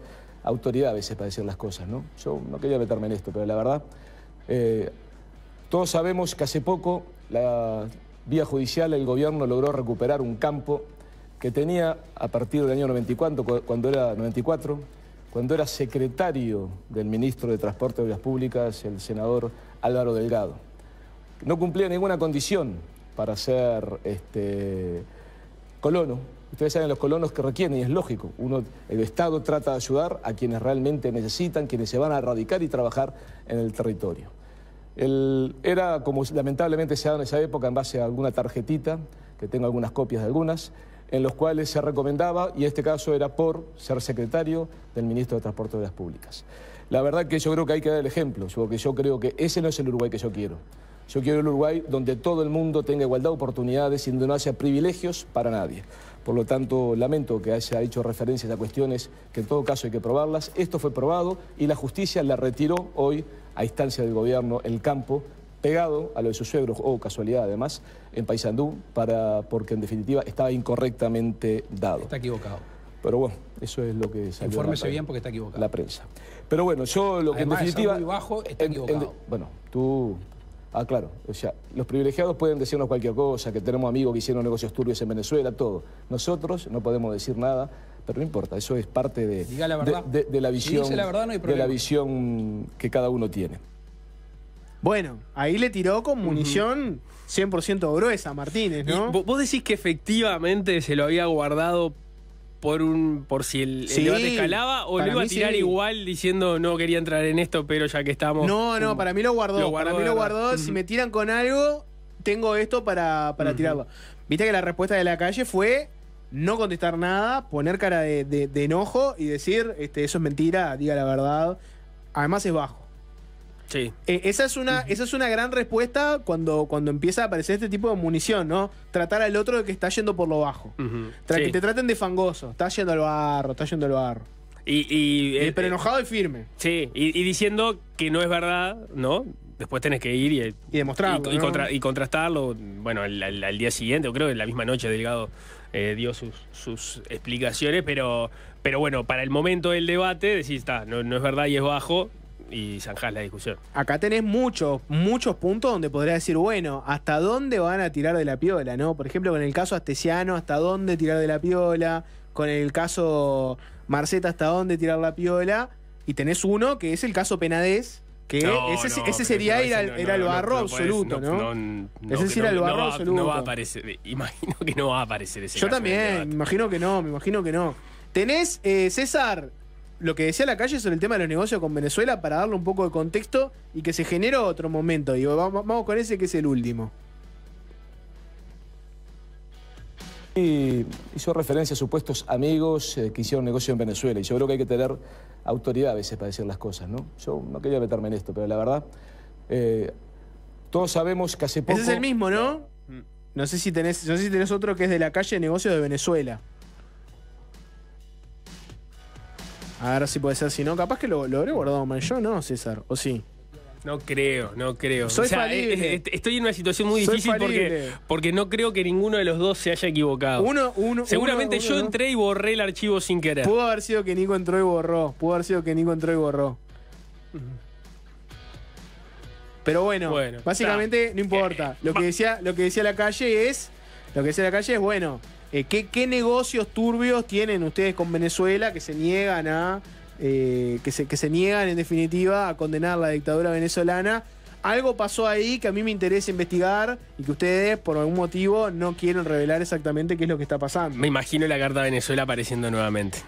autoridad a veces para decir las cosas, ¿no? Yo no quería meterme en esto, pero la verdad, todos sabemos que hace poco la vía judicial el gobierno logró recuperar un campo que tenía a partir del año 94, cuando era secretario del ministro de Transporte y Obras Públicas, el senador Álvaro Delgado. No cumplía ninguna condición para ser colono. Ustedes saben los colonos que requieren, y es lógico. El Estado trata de ayudar a quienes realmente necesitan, quienes se van a radicar y trabajar en el territorio. Era como lamentablemente se daba en esa época en base a alguna tarjetita, que tengo algunas copias de algunas, en los cuales se recomendaba, y en este caso era por ser secretario del ministro de Transporte y Obras Públicas. La verdad que yo creo que hay que dar el ejemplo, porque yo creo que ese no es el Uruguay que yo quiero. Yo quiero el Uruguay donde todo el mundo tenga igualdad de oportunidades y donde no haya privilegios para nadie. Por lo tanto, lamento que haya hecho referencias a cuestiones que en todo caso hay que probarlas. Esto fue probado y la justicia la retiró hoy a instancia del gobierno el campo, pegado a lo de sus suegros, o casualidad además, en Paysandú, porque en definitiva estaba incorrectamente dado. Está equivocado. Pero bueno, eso es lo que salió. Infórmese bien porque está equivocado. La prensa. Pero bueno, yo lo que además, en definitiva... muy bajo, está equivocado. Bueno, tú... Ah, claro, o sea, los privilegiados pueden decirnos cualquier cosa, que tenemos amigos que hicieron negocios turbios en Venezuela, todo. Nosotros no podemos decir nada, pero no importa, eso es parte de la visión, si dice la verdad, no hay problema. de la visión que cada uno tiene. Bueno, ahí le tiró con munición 100% gruesa a Martínez, ¿no? ¿Y vos decís que efectivamente se lo había guardado por si el debate escalaba, o lo iba a tirar igual diciendo no quería entrar en esto, pero ya que estamos... No, para mí lo guardó. Para mí lo guardó. Si me tiran con algo, tengo esto para tirarlo. Viste que la respuesta de la calle fue no contestar nada, poner cara de enojo y decir, eso es mentira, diga la verdad. Además es bajo. Sí. Esa es una gran respuesta cuando empieza a aparecer este tipo de munición, ¿no? Tratar al otro de que está yendo por lo bajo. Que te traten de fangoso. Está yendo al barro. Pero enojado y firme. Sí, y diciendo que no es verdad, ¿no? Después tenés que ir y demostrarlo. Y contrastarlo. Bueno, al día siguiente, o creo que en la misma noche, Delgado dio sus explicaciones, pero bueno, para el momento del debate decís, no es verdad y es bajo. Y zanjás la discusión. Acá tenés muchos puntos donde podrías decir, bueno, ¿hasta dónde van a tirar de la piola, no? Por ejemplo, con el caso Astesiano, ¿hasta dónde tirar de la piola? Con el caso Marceta, ¿hasta dónde tirar la piola? Y tenés uno que es el caso Penades, que ese sería ir al barro absoluto, ¿no? Ese es ir al barro absoluto. No va a aparecer, imagino que no va a aparecer ese Yo caso. también, me imagino que no. Tenés, César, lo que decía la calle sobre el tema de los negocios con Venezuela para darle un poco de contexto y que se genere otro momento. Y vamos con ese que es el último. Y hizo referencia a supuestos amigos que hicieron negocio en Venezuela. Y yo creo que hay que tener autoridad a veces para decir las cosas, ¿no? Yo no quería meterme en esto, pero la verdad, todos sabemos que hace poco... Ese es el mismo, ¿no? No sé si tenés otro que es de la calle de negocios de Venezuela. A ver si puede ser, si no, capaz que lo habré guardado mal yo, ¿no, César? ¿O sí? No creo. Soy falible. Estoy en una situación muy difícil porque no creo que ninguno de los dos se haya equivocado. Seguramente yo entré y borré el archivo sin querer. Pudo haber sido que Nico entró y borró. Pero bueno, básicamente no importa. Lo que decía la calle es, bueno, ¿qué negocios turbios tienen ustedes con Venezuela que se niegan a que se niegan en definitiva a condenar la dictadura venezolana. Algo pasó ahí que a mí me interesa investigar y que ustedes por algún motivo no quieren revelar exactamente qué es lo que está pasando. Me imagino la carta de Venezuela apareciendo nuevamente.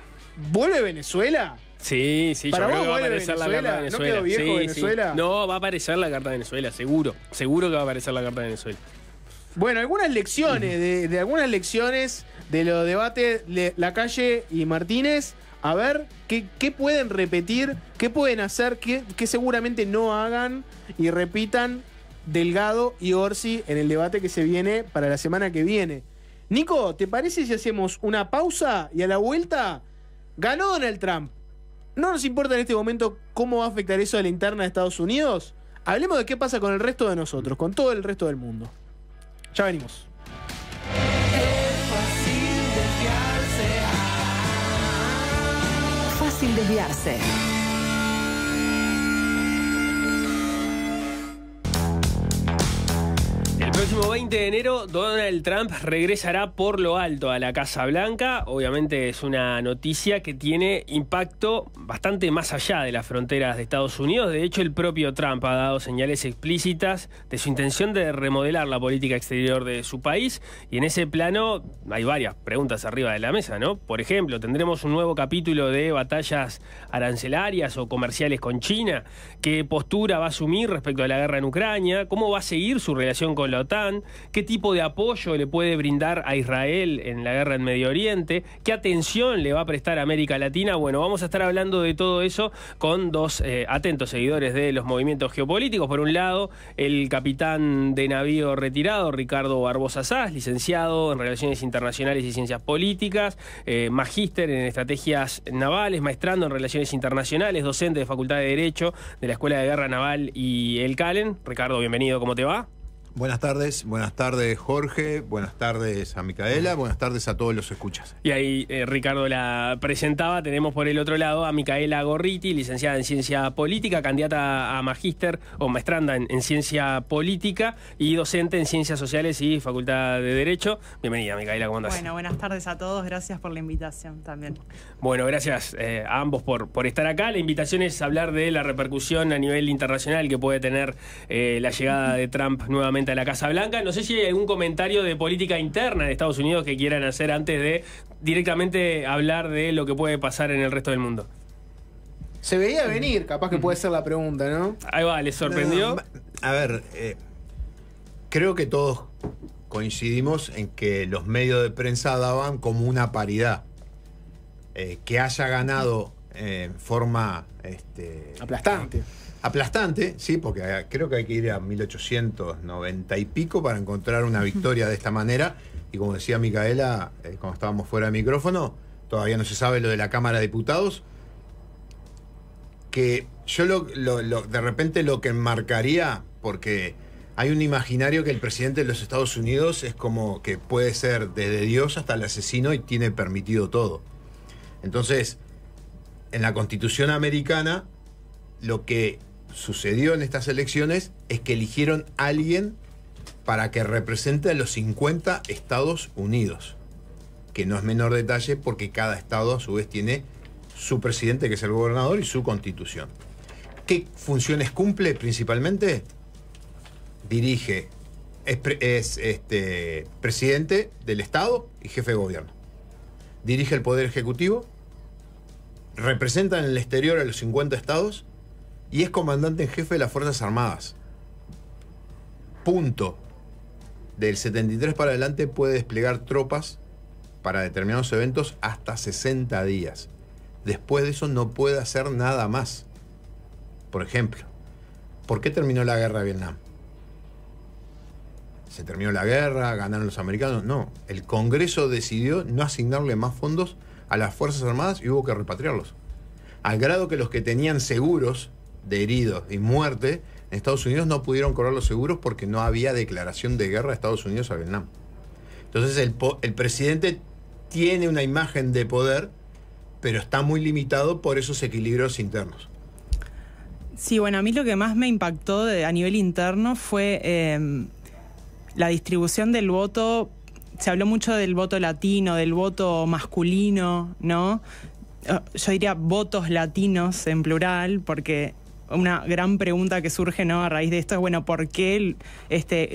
¿Vuelve Venezuela? Sí, ¿Para yo creo vos que va a vuelve aparecer la carta de Venezuela? Venezuela. ¿No quedó viejo Sí, Venezuela? sí. No, va a aparecer la carta de Venezuela, seguro. Seguro que va a aparecer la carta de Venezuela. Bueno, algunas lecciones, de algunas lecciones de los debates de Lacalle y Martínez. A ver, ¿qué pueden repetir? ¿Qué pueden hacer? ¿Qué seguramente no hagan y repitan Delgado y Orsi en el debate que se viene para la semana que viene? Nico, ¿te parece si hacemos una pausa y a la vuelta ganó Donald Trump? ¿No nos importa en este momento cómo va a afectar eso a la interna de Estados Unidos? Hablemos de qué pasa con el resto de nosotros, con todo el resto del mundo. Ya venimos. Fácil desviarse. El próximo 20 de enero, Donald Trump regresará por lo alto a la Casa Blanca. Obviamente es una noticia que tiene impacto bastante más allá de las fronteras de Estados Unidos. De hecho, el propio Trump ha dado señales explícitas de su intención de remodelar la política exterior de su país. Y en ese plano hay varias preguntas arriba de la mesa, ¿no? Por ejemplo, ¿tendremos un nuevo capítulo de batallas arancelarias o comerciales con China? ¿Qué postura va a asumir respecto a la guerra en Ucrania? ¿Cómo va a seguir su relación con la OTAN? ¿Qué tipo de apoyo le puede brindar a Israel en la guerra en Medio Oriente? ¿Qué atención le va a prestar a América Latina? Bueno, vamos a estar hablando de todo eso con dos atentos seguidores de los movimientos geopolíticos. Por un lado, el capitán de navío retirado, Ricardo Barbosa Sás, licenciado en Relaciones Internacionales y Ciencias Políticas, magíster en Estrategias Navales, maestrando en Relaciones Internacionales, docente de Facultad de Derecho de la Escuela de Guerra Naval y el CALEN. Ricardo, bienvenido, ¿cómo te va? Buenas tardes Jorge, buenas tardes a Micaela, buenas tardes a todos los escuchas. Y ahí Ricardo la presentaba. Tenemos por el otro lado a Micaela Gorriti, licenciada en Ciencia Política, candidata a magíster o maestranda en Ciencia Política y docente en Ciencias Sociales y Facultad de Derecho. Bienvenida, Micaela, ¿cómo andás? Bueno, buenas tardes a todos, gracias por la invitación también. Bueno, gracias a ambos por estar acá. La invitación es hablar de la repercusión a nivel internacional que puede tener la llegada de Trump nuevamente a la Casa Blanca. No sé si hay algún comentario de política interna de Estados Unidos que quieran hacer antes de directamente hablar de lo que puede pasar en el resto del mundo. Se veía venir, capaz que puede ser la pregunta, ¿no? Ahí va, ¿les sorprendió? No, a ver, creo que todos coincidimos en que los medios de prensa daban como una paridad. Que haya ganado en forma aplastante, sí, porque creo que hay que ir a 1890 y pico para encontrar una victoria de esta manera. Y como decía Micaela, cuando estábamos fuera de micrófono, todavía no se sabe lo de la Cámara de Diputados. Que yo de repente lo que enmarcaría, porque hay un imaginario que el presidente de los Estados Unidos es como que puede ser desde Dios hasta el asesino y tiene permitido todo. Entonces, en la Constitución americana, lo que sucedió en estas elecciones es que eligieron a alguien para que represente a los 50 Estados Unidos, que no es menor detalle porque cada estado a su vez tiene su presidente, que es el gobernador, y su constitución. ¿Qué funciones cumple principalmente? Dirige, es presidente del Estado y jefe de gobierno. Dirige el Poder Ejecutivo, representa en el exterior a los 50 estados y es comandante en jefe de las Fuerzas Armadas. Punto. Del 73 para adelante puede desplegar tropas para determinados eventos hasta 60 días. Después de eso no puede hacer nada más. Por ejemplo, ¿por qué terminó la guerra de Vietnam? ¿Se terminó la guerra? ¿Ganaron los americanos? No. El Congreso decidió no asignarle más fondos a las Fuerzas Armadas y hubo que repatriarlos. Al grado que los que tenían seguros de heridos y muerte en Estados Unidos no pudieron cobrar los seguros porque no había declaración de guerra de Estados Unidos a Vietnam. Entonces el presidente tiene una imagen de poder, pero está muy limitado por esos equilibrios internos. Sí, bueno, a mí lo que más me impactó a nivel interno fue la distribución del voto. Se habló mucho del voto latino, del voto masculino, ¿no? yo diría votos latinos en plural, porque una gran pregunta que surge, ¿no?, a raíz de esto es, bueno, ¿por qué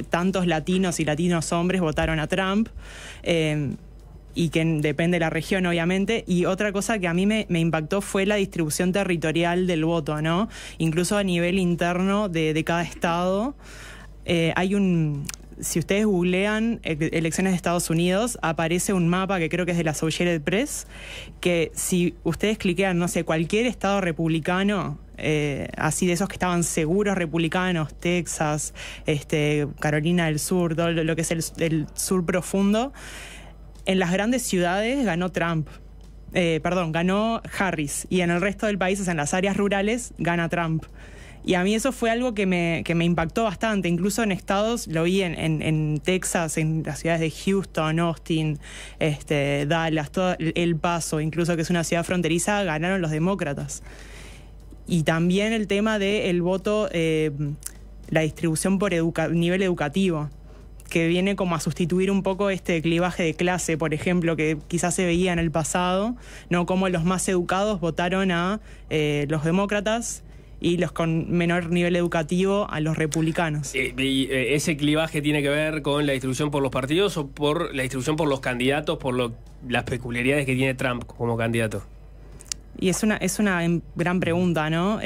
tantos latinos y latinos hombres votaron a Trump? Y que depende de la región, obviamente. Y otra cosa que a mí me impactó fue la distribución territorial del voto, ¿no? Incluso a nivel interno de cada estado. Si ustedes googlean elecciones de Estados Unidos, aparece un mapa que creo que es de la Associated Press, que si ustedes cliquean, no sé, cualquier estado republicano, así de esos que estaban seguros republicanos, Texas, Carolina del Sur, todo lo que es el sur profundo, en las grandes ciudades ganó ganó Harris, y en el resto del país, o sea, en las áreas rurales, gana Trump. Y a mí eso fue algo que me impactó bastante. Incluso en estados, lo vi en Texas, en las ciudades de Houston, Austin, Dallas, todo El Paso, incluso que es una ciudad fronteriza, ganaron los demócratas. Y también el tema del voto, la distribución por nivel educativo, que viene como a sustituir un poco este clivaje de clase, por ejemplo, que quizás se veía en el pasado, ¿no? Como los más educados votaron a los demócratas y los con menor nivel educativo a los republicanos. ¿Ese clivaje tiene que ver con la distribución por los partidos o por la distribución por los candidatos, por las peculiaridades que tiene Trump como candidato? Y es una gran pregunta, ¿no?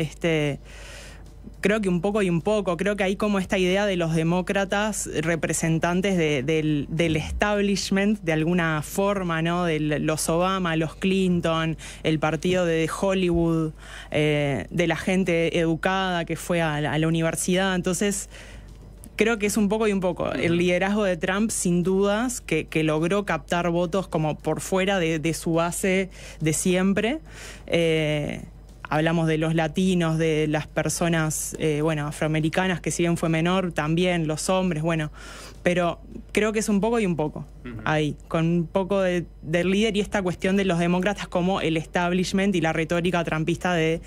Creo que un poco y un poco. Creo que hay como esta idea de los demócratas representantes del establishment, de alguna forma, ¿no? De los Obama, los Clinton, el partido de Hollywood, de la gente educada que fue a la universidad. Entonces, creo que es un poco y un poco. El liderazgo de Trump, sin dudas, que logró captar votos como por fuera de su base de siempre. Hablamos de los latinos, de las personas, afroamericanas, que si bien fue menor, también los hombres, pero creo que es un poco y un poco ahí, con un poco del líder y esta cuestión de los demócratas como el establishment y la retórica trumpista de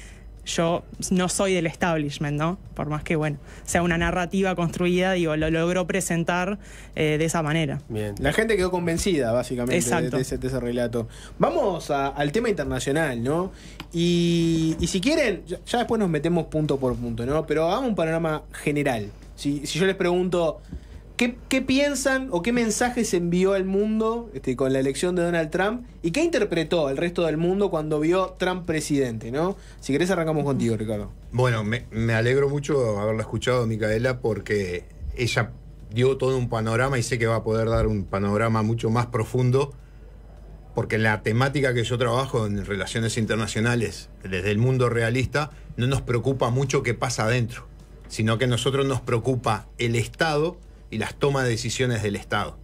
yo no soy del establishment, ¿no? Por más que, sea una narrativa construida, lo logró presentar de esa manera. Bien. La gente quedó convencida, básicamente, de ese relato. Vamos al tema internacional, ¿no? Y si quieren, ya después nos metemos punto por punto, ¿no? Pero hagamos un panorama general. Si yo les pregunto, ¿qué piensan o qué mensajes envió al mundo con la elección de Donald Trump? ¿Y qué interpretó el resto del mundo cuando vio Trump presidente, ¿no? Si querés arrancamos contigo, Ricardo. Bueno, me alegro mucho haberla escuchado, Micaela, porque ella dio todo un panorama y sé que va a poder dar un panorama mucho más profundo, porque la temática que yo trabajo en relaciones internacionales, desde el mundo realista, no nos preocupa mucho qué pasa adentro, sino que a nosotros nos preocupa el Estado y las tomas de decisiones del Estado.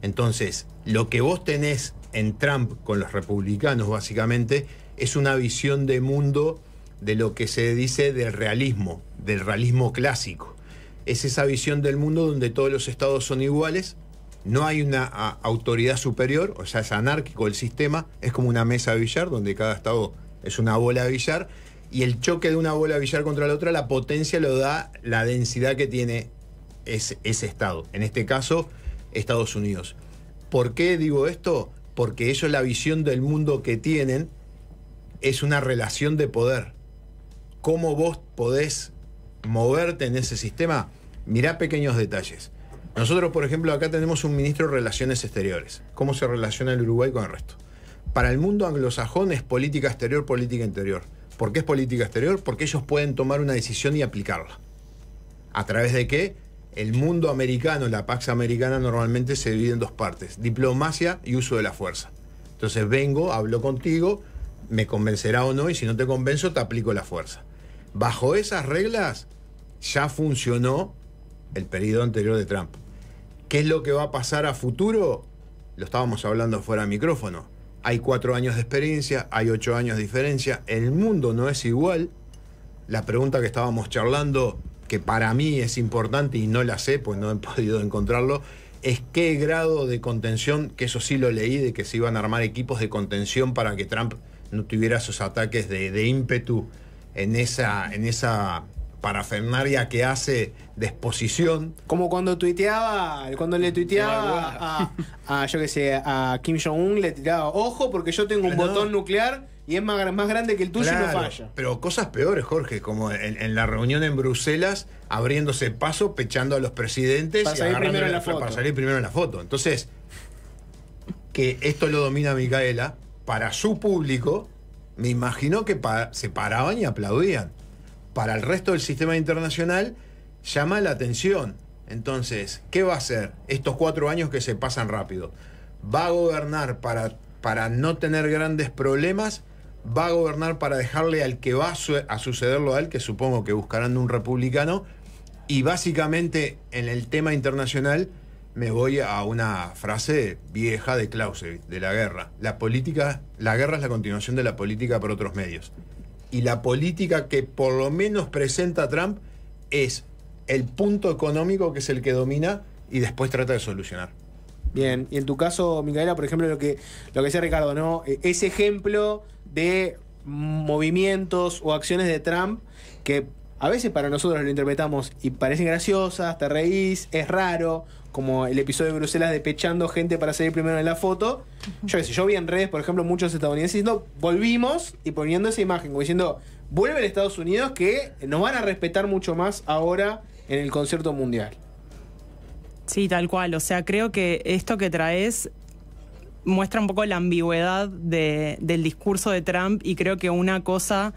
Entonces, lo que vos tenés en Trump con los republicanos, básicamente, es una visión de mundo de lo que se dice del realismo clásico. Es esa visión del mundo donde todos los estados son iguales, no hay una autoridad superior, o sea, es anárquico el sistema, es como una mesa de billar, donde cada estado es una bola de billar, y el choque de una bola de billar contra la otra, la potencia lo da la densidad que tiene ese estado, en este caso Estados Unidos. ¿Por qué digo esto? Porque ellos, la visión del mundo que tienen es una relación de poder. ¿Cómo vos podés moverte en ese sistema? Mirá pequeños detalles. Nosotros, por ejemplo, acá tenemos un ministro de Relaciones Exteriores. ¿Cómo se relaciona el Uruguay con el resto? Para el mundo anglosajón es política exterior, política interior. ¿Por qué es política exterior? Porque ellos pueden tomar una decisión y aplicarla. ¿A través de qué? El mundo americano, la Pax Americana, normalmente se divide en dos partes: diplomacia y uso de la fuerza. Entonces vengo, hablo contigo, me convencerá o no, y si no te convenzo, te aplico la fuerza. Bajo esas reglas ya funcionó el periodo anterior de Trump. ¿Qué es lo que va a pasar a futuro? Lo estábamos hablando fuera de micrófono. Hay 4 años de experiencia, hay 8 años de diferencia. El mundo no es igual. La pregunta que estábamos charlando, que para mí es importante y no la sé, pues no he podido encontrarlo, es qué grado de contención, que eso sí lo leí, de que se iban a armar equipos de contención para que Trump no tuviera esos ataques de ímpetu en esa parafernaria que hace de exposición. Como cuando le tuiteaba a yo qué sé, a Kim Jong-un, le tiraba, ojo porque yo tengo un botón nuclear y es más grande que el tuyo y no Claro, falla. pero cosas peores, Jorge, como en la reunión en Bruselas, abriéndose paso, pechando a los presidentes Para y salir agarrándole primero en la foto. para salir primero en la foto. Entonces, que esto lo domina Micaela, para su público, me imagino que se paraban y aplaudían. Para el resto del sistema internacional, llama la atención. Entonces, ¿qué va a hacer estos 4 años que se pasan rápido? ¿Va a gobernar para no tener grandes problemas? ¿Va a gobernar para dejarle al que va a sucederlo a él, que supongo que buscarán un republicano? Y básicamente en el tema internacional me voy a una frase vieja de Clausewitz, de la guerra. La guerra es la continuación de la política por otros medios. Y la política que por lo menos presenta Trump es el punto económico, que es el que domina, y después trata de solucionar. Bien, y en tu caso, Micaela, por ejemplo, lo que decía Ricardo, ¿no? Ese ejemplo de movimientos o acciones de Trump que a veces para nosotros lo interpretamos y parecen graciosas, te reís, es raro, como el episodio de Bruselas de pechando gente para salir primero en la foto. Yo vi en redes, por ejemplo, muchos estadounidenses diciendo, volvimos, y poniendo esa imagen, como diciendo, vuelve a Estados Unidos, que nos van a respetar mucho más ahora en el concierto mundial. Sí, tal cual. O sea, creo que esto que traes muestra un poco la ambigüedad del discurso de Trump, y creo que una cosa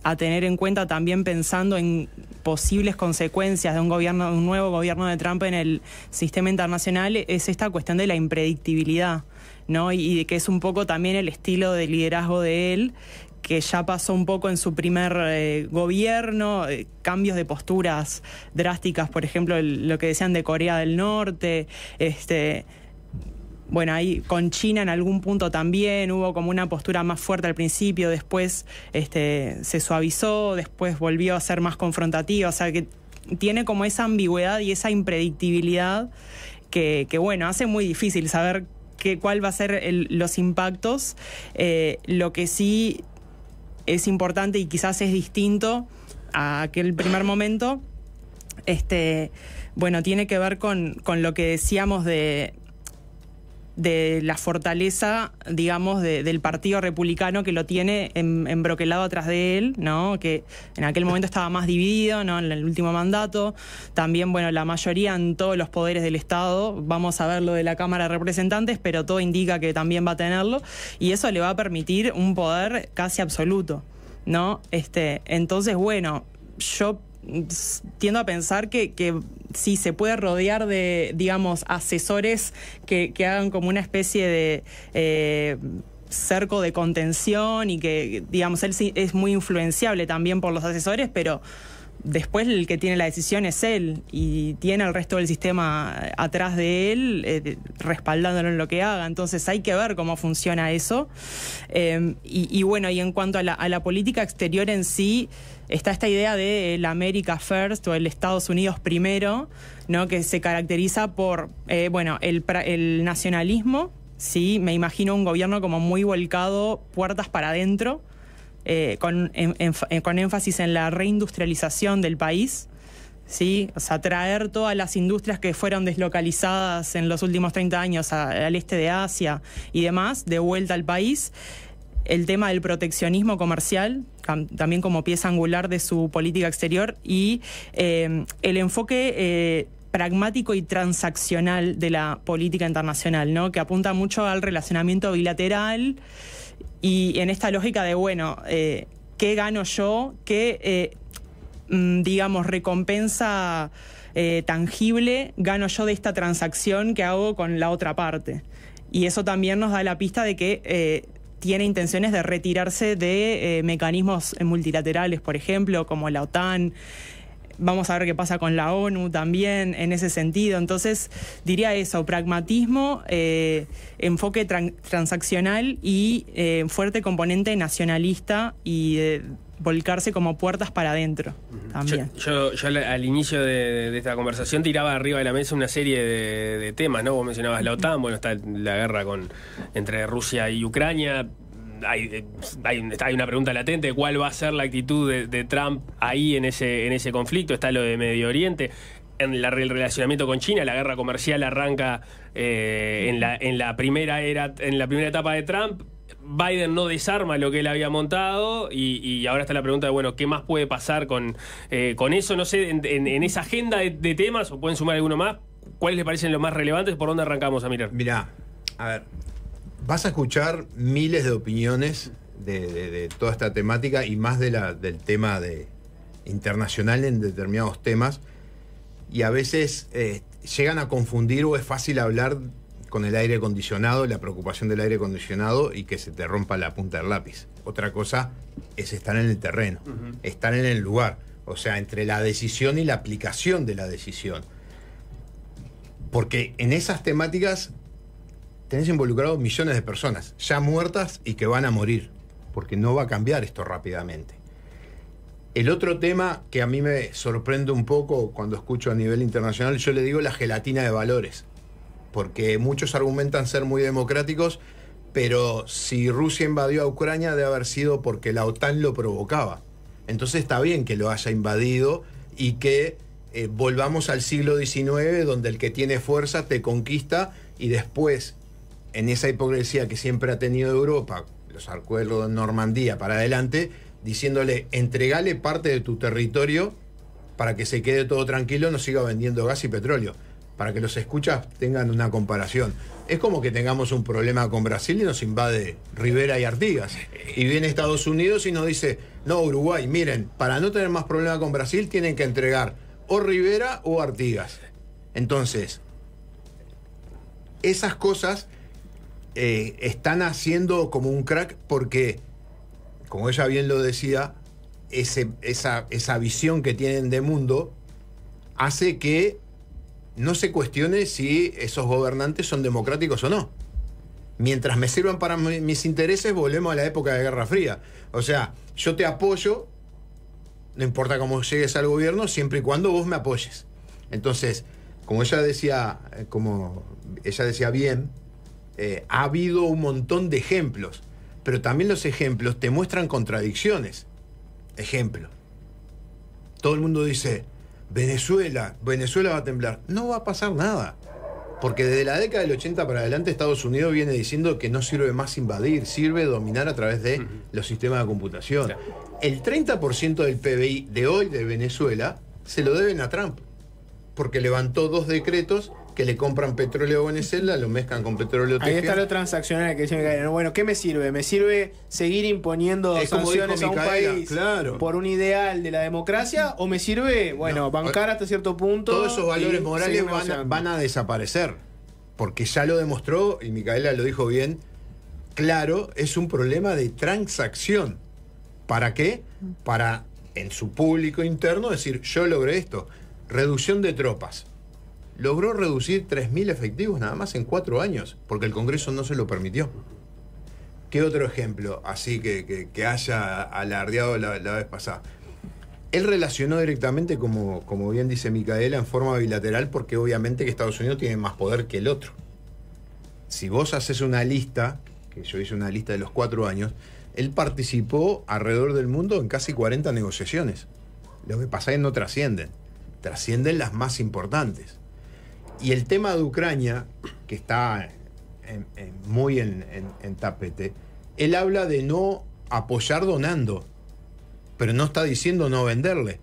a tener en cuenta también pensando en posibles consecuencias de un nuevo gobierno de Trump en el sistema internacional es esta cuestión de la impredictibilidad, ¿no? Y de que es un poco también el estilo de liderazgo de él, que ya pasó un poco en su primer gobierno, cambios de posturas drásticas, por ejemplo, lo que decían de Corea del Norte, bueno, ahí con China en algún punto también hubo como una postura más fuerte al principio, después se suavizó, después volvió a ser más confrontativa, o sea que tiene como esa ambigüedad y esa impredictibilidad que bueno, hace muy difícil saber cuál va a ser los impactos. Lo que sí es importante y quizás es distinto a aquel primer momento, bueno, tiene que ver con lo que decíamos de la fortaleza, digamos, del Partido Republicano, que lo tiene embroquelado atrás de él, ¿no? Que en aquel momento estaba más dividido, ¿no? En el último mandato. También, bueno, la mayoría en todos los poderes del Estado. Vamos a ver lo de la Cámara de Representantes, pero todo indica que también va a tenerlo. Y eso le va a permitir un poder casi absoluto, ¿no? Entonces, bueno, yo tiendo a pensar que sí se puede rodear de, digamos, asesores que hagan como una especie de cerco de contención, y que, digamos, él sí es muy influenciable también por los asesores, pero después el que tiene la decisión es él, y tiene el resto del sistema atrás de él respaldándolo en lo que haga. Entonces hay que ver cómo funciona eso. Y bueno, y en cuanto a la política exterior en sí, está esta idea de el America First, o el Estados Unidos primero, ¿no? Que se caracteriza por bueno, el nacionalismo. Sí, me imagino un gobierno como muy volcado puertas para adentro, con énfasis en la reindustrialización del país, ¿sí? O sea, traer todas las industrias que fueron deslocalizadas en los últimos 30 años al este de Asia y demás, de vuelta al país. El tema del proteccionismo comercial, también como pieza angular de su política exterior, y el enfoque pragmático y transaccional de la política internacional, ¿no? Que apunta mucho al relacionamiento bilateral, y en esta lógica de, bueno, ¿qué gano yo? ¿Qué, digamos, recompensa tangible gano yo de esta transacción que hago con la otra parte? Y eso también nos da la pista de que tiene intenciones de retirarse de mecanismos multilaterales, por ejemplo, como la OTAN. Vamos a ver qué pasa con la ONU también en ese sentido. Entonces, diría eso, pragmatismo, enfoque transaccional y fuerte componente nacionalista, y volcarse como puertas para adentro también. Yo al inicio de esta conversación tiraba arriba de la mesa una serie de temas, ¿no? Vos mencionabas la OTAN, bueno, está la guerra entre Rusia y Ucrania. Hay una pregunta latente: ¿cuál va a ser la actitud de Trump ahí en ese conflicto? Está lo de Medio Oriente, el relacionamiento con China. La guerra comercial arranca en la primera etapa de Trump, Biden no desarma lo que él había montado y ahora está la pregunta de, bueno, ¿qué más puede pasar con eso? No sé, en esa agenda de temas, o pueden sumar alguno más, ¿cuáles les parecen los más relevantes? ¿Por dónde arrancamos a mirar? Mirá, a ver, vas a escuchar miles de opiniones de toda esta temática y más del tema internacional en determinados temas, y a veces llegan a confundir o es fácil hablar con el aire acondicionado, la preocupación del aire acondicionado y que se te rompa la punta del lápiz. Otra cosa es estar en el terreno, estar en el lugar, o sea, entre la decisión y la aplicación de la decisión. Porque en esas temáticas tenés involucrados millones de personas, ya muertas y que van a morir, porque no va a cambiar esto rápidamente. El otro tema que a mí me sorprende un poco cuando escucho a nivel internacional, yo le digo la gelatina de valores, porque muchos argumentan ser muy democráticos, pero si Rusia invadió a Ucrania debe haber sido porque la OTAN lo provocaba. Entonces está bien que lo haya invadido y que volvamos al siglo XIX, donde el que tiene fuerza te conquista, y después, en esa hipocresía que siempre ha tenido Europa, los acuerdos de Normandía para adelante, diciéndole, entregale parte de tu territorio para que se quede todo tranquilo, no siga vendiendo gas y petróleo. Para que los escuchas tengan una comparación. Es como que tengamos un problema con Brasil y nos invade Rivera y Artigas. Y viene Estados Unidos y nos dice, no, Uruguay, miren, para no tener más problema con Brasil tienen que entregar o Rivera o Artigas. Entonces, esas cosas están haciendo como un crack porque, como ella bien lo decía, esa visión que tienen de mundo hace que no se cuestione si esos gobernantes son democráticos o no. Mientras me sirvan para mis intereses, volvemos a la época de Guerra Fría. O sea, yo te apoyo, no importa cómo llegues al gobierno, siempre y cuando vos me apoyes. Entonces, como ella decía bien, ha habido un montón de ejemplos, pero también los ejemplos te muestran contradicciones. Ejemplo, todo el mundo dice, Venezuela va a temblar. No va a pasar nada. Porque desde la década del 80 para adelante Estados Unidos viene diciendo que no sirve más invadir, sirve dominar a través de los sistemas de computación. El 30% del PBI de hoy de Venezuela se lo deben a Trump. Porque levantó 2 decretos que le compran petróleo a Venezuela, lo mezclan con petróleo Ahí está lo transaccional que dice Micaela. Bueno, ¿qué me sirve? ¿Me sirve seguir imponiendo sanciones a un país por un ideal de la democracia? ¿O me sirve, bancar hasta cierto punto? Todos esos valores morales van a desaparecer. Porque ya lo demostró, y Micaela lo dijo bien, claro, es un problema de transacción. ¿Para qué? Para, en su público interno, decir, yo logré esto. Reducción de tropas. Logró reducir 3.000 efectivos nada más en 4 años, porque el Congreso no se lo permitió. ¿Qué otro ejemplo así que haya alardeado la vez pasada? Él relacionó directamente, como bien dice Micaela, en forma bilateral, porque obviamente que Estados Unidos tiene más poder que el otro. Si vos haces una lista, que yo hice una lista de los 4 años, él participó alrededor del mundo en casi 40 negociaciones. Lo que pasa es que no trascienden las más importantes. Y el tema de Ucrania, que está muy en tapete, él habla de no apoyar donando, pero no está diciendo no venderle.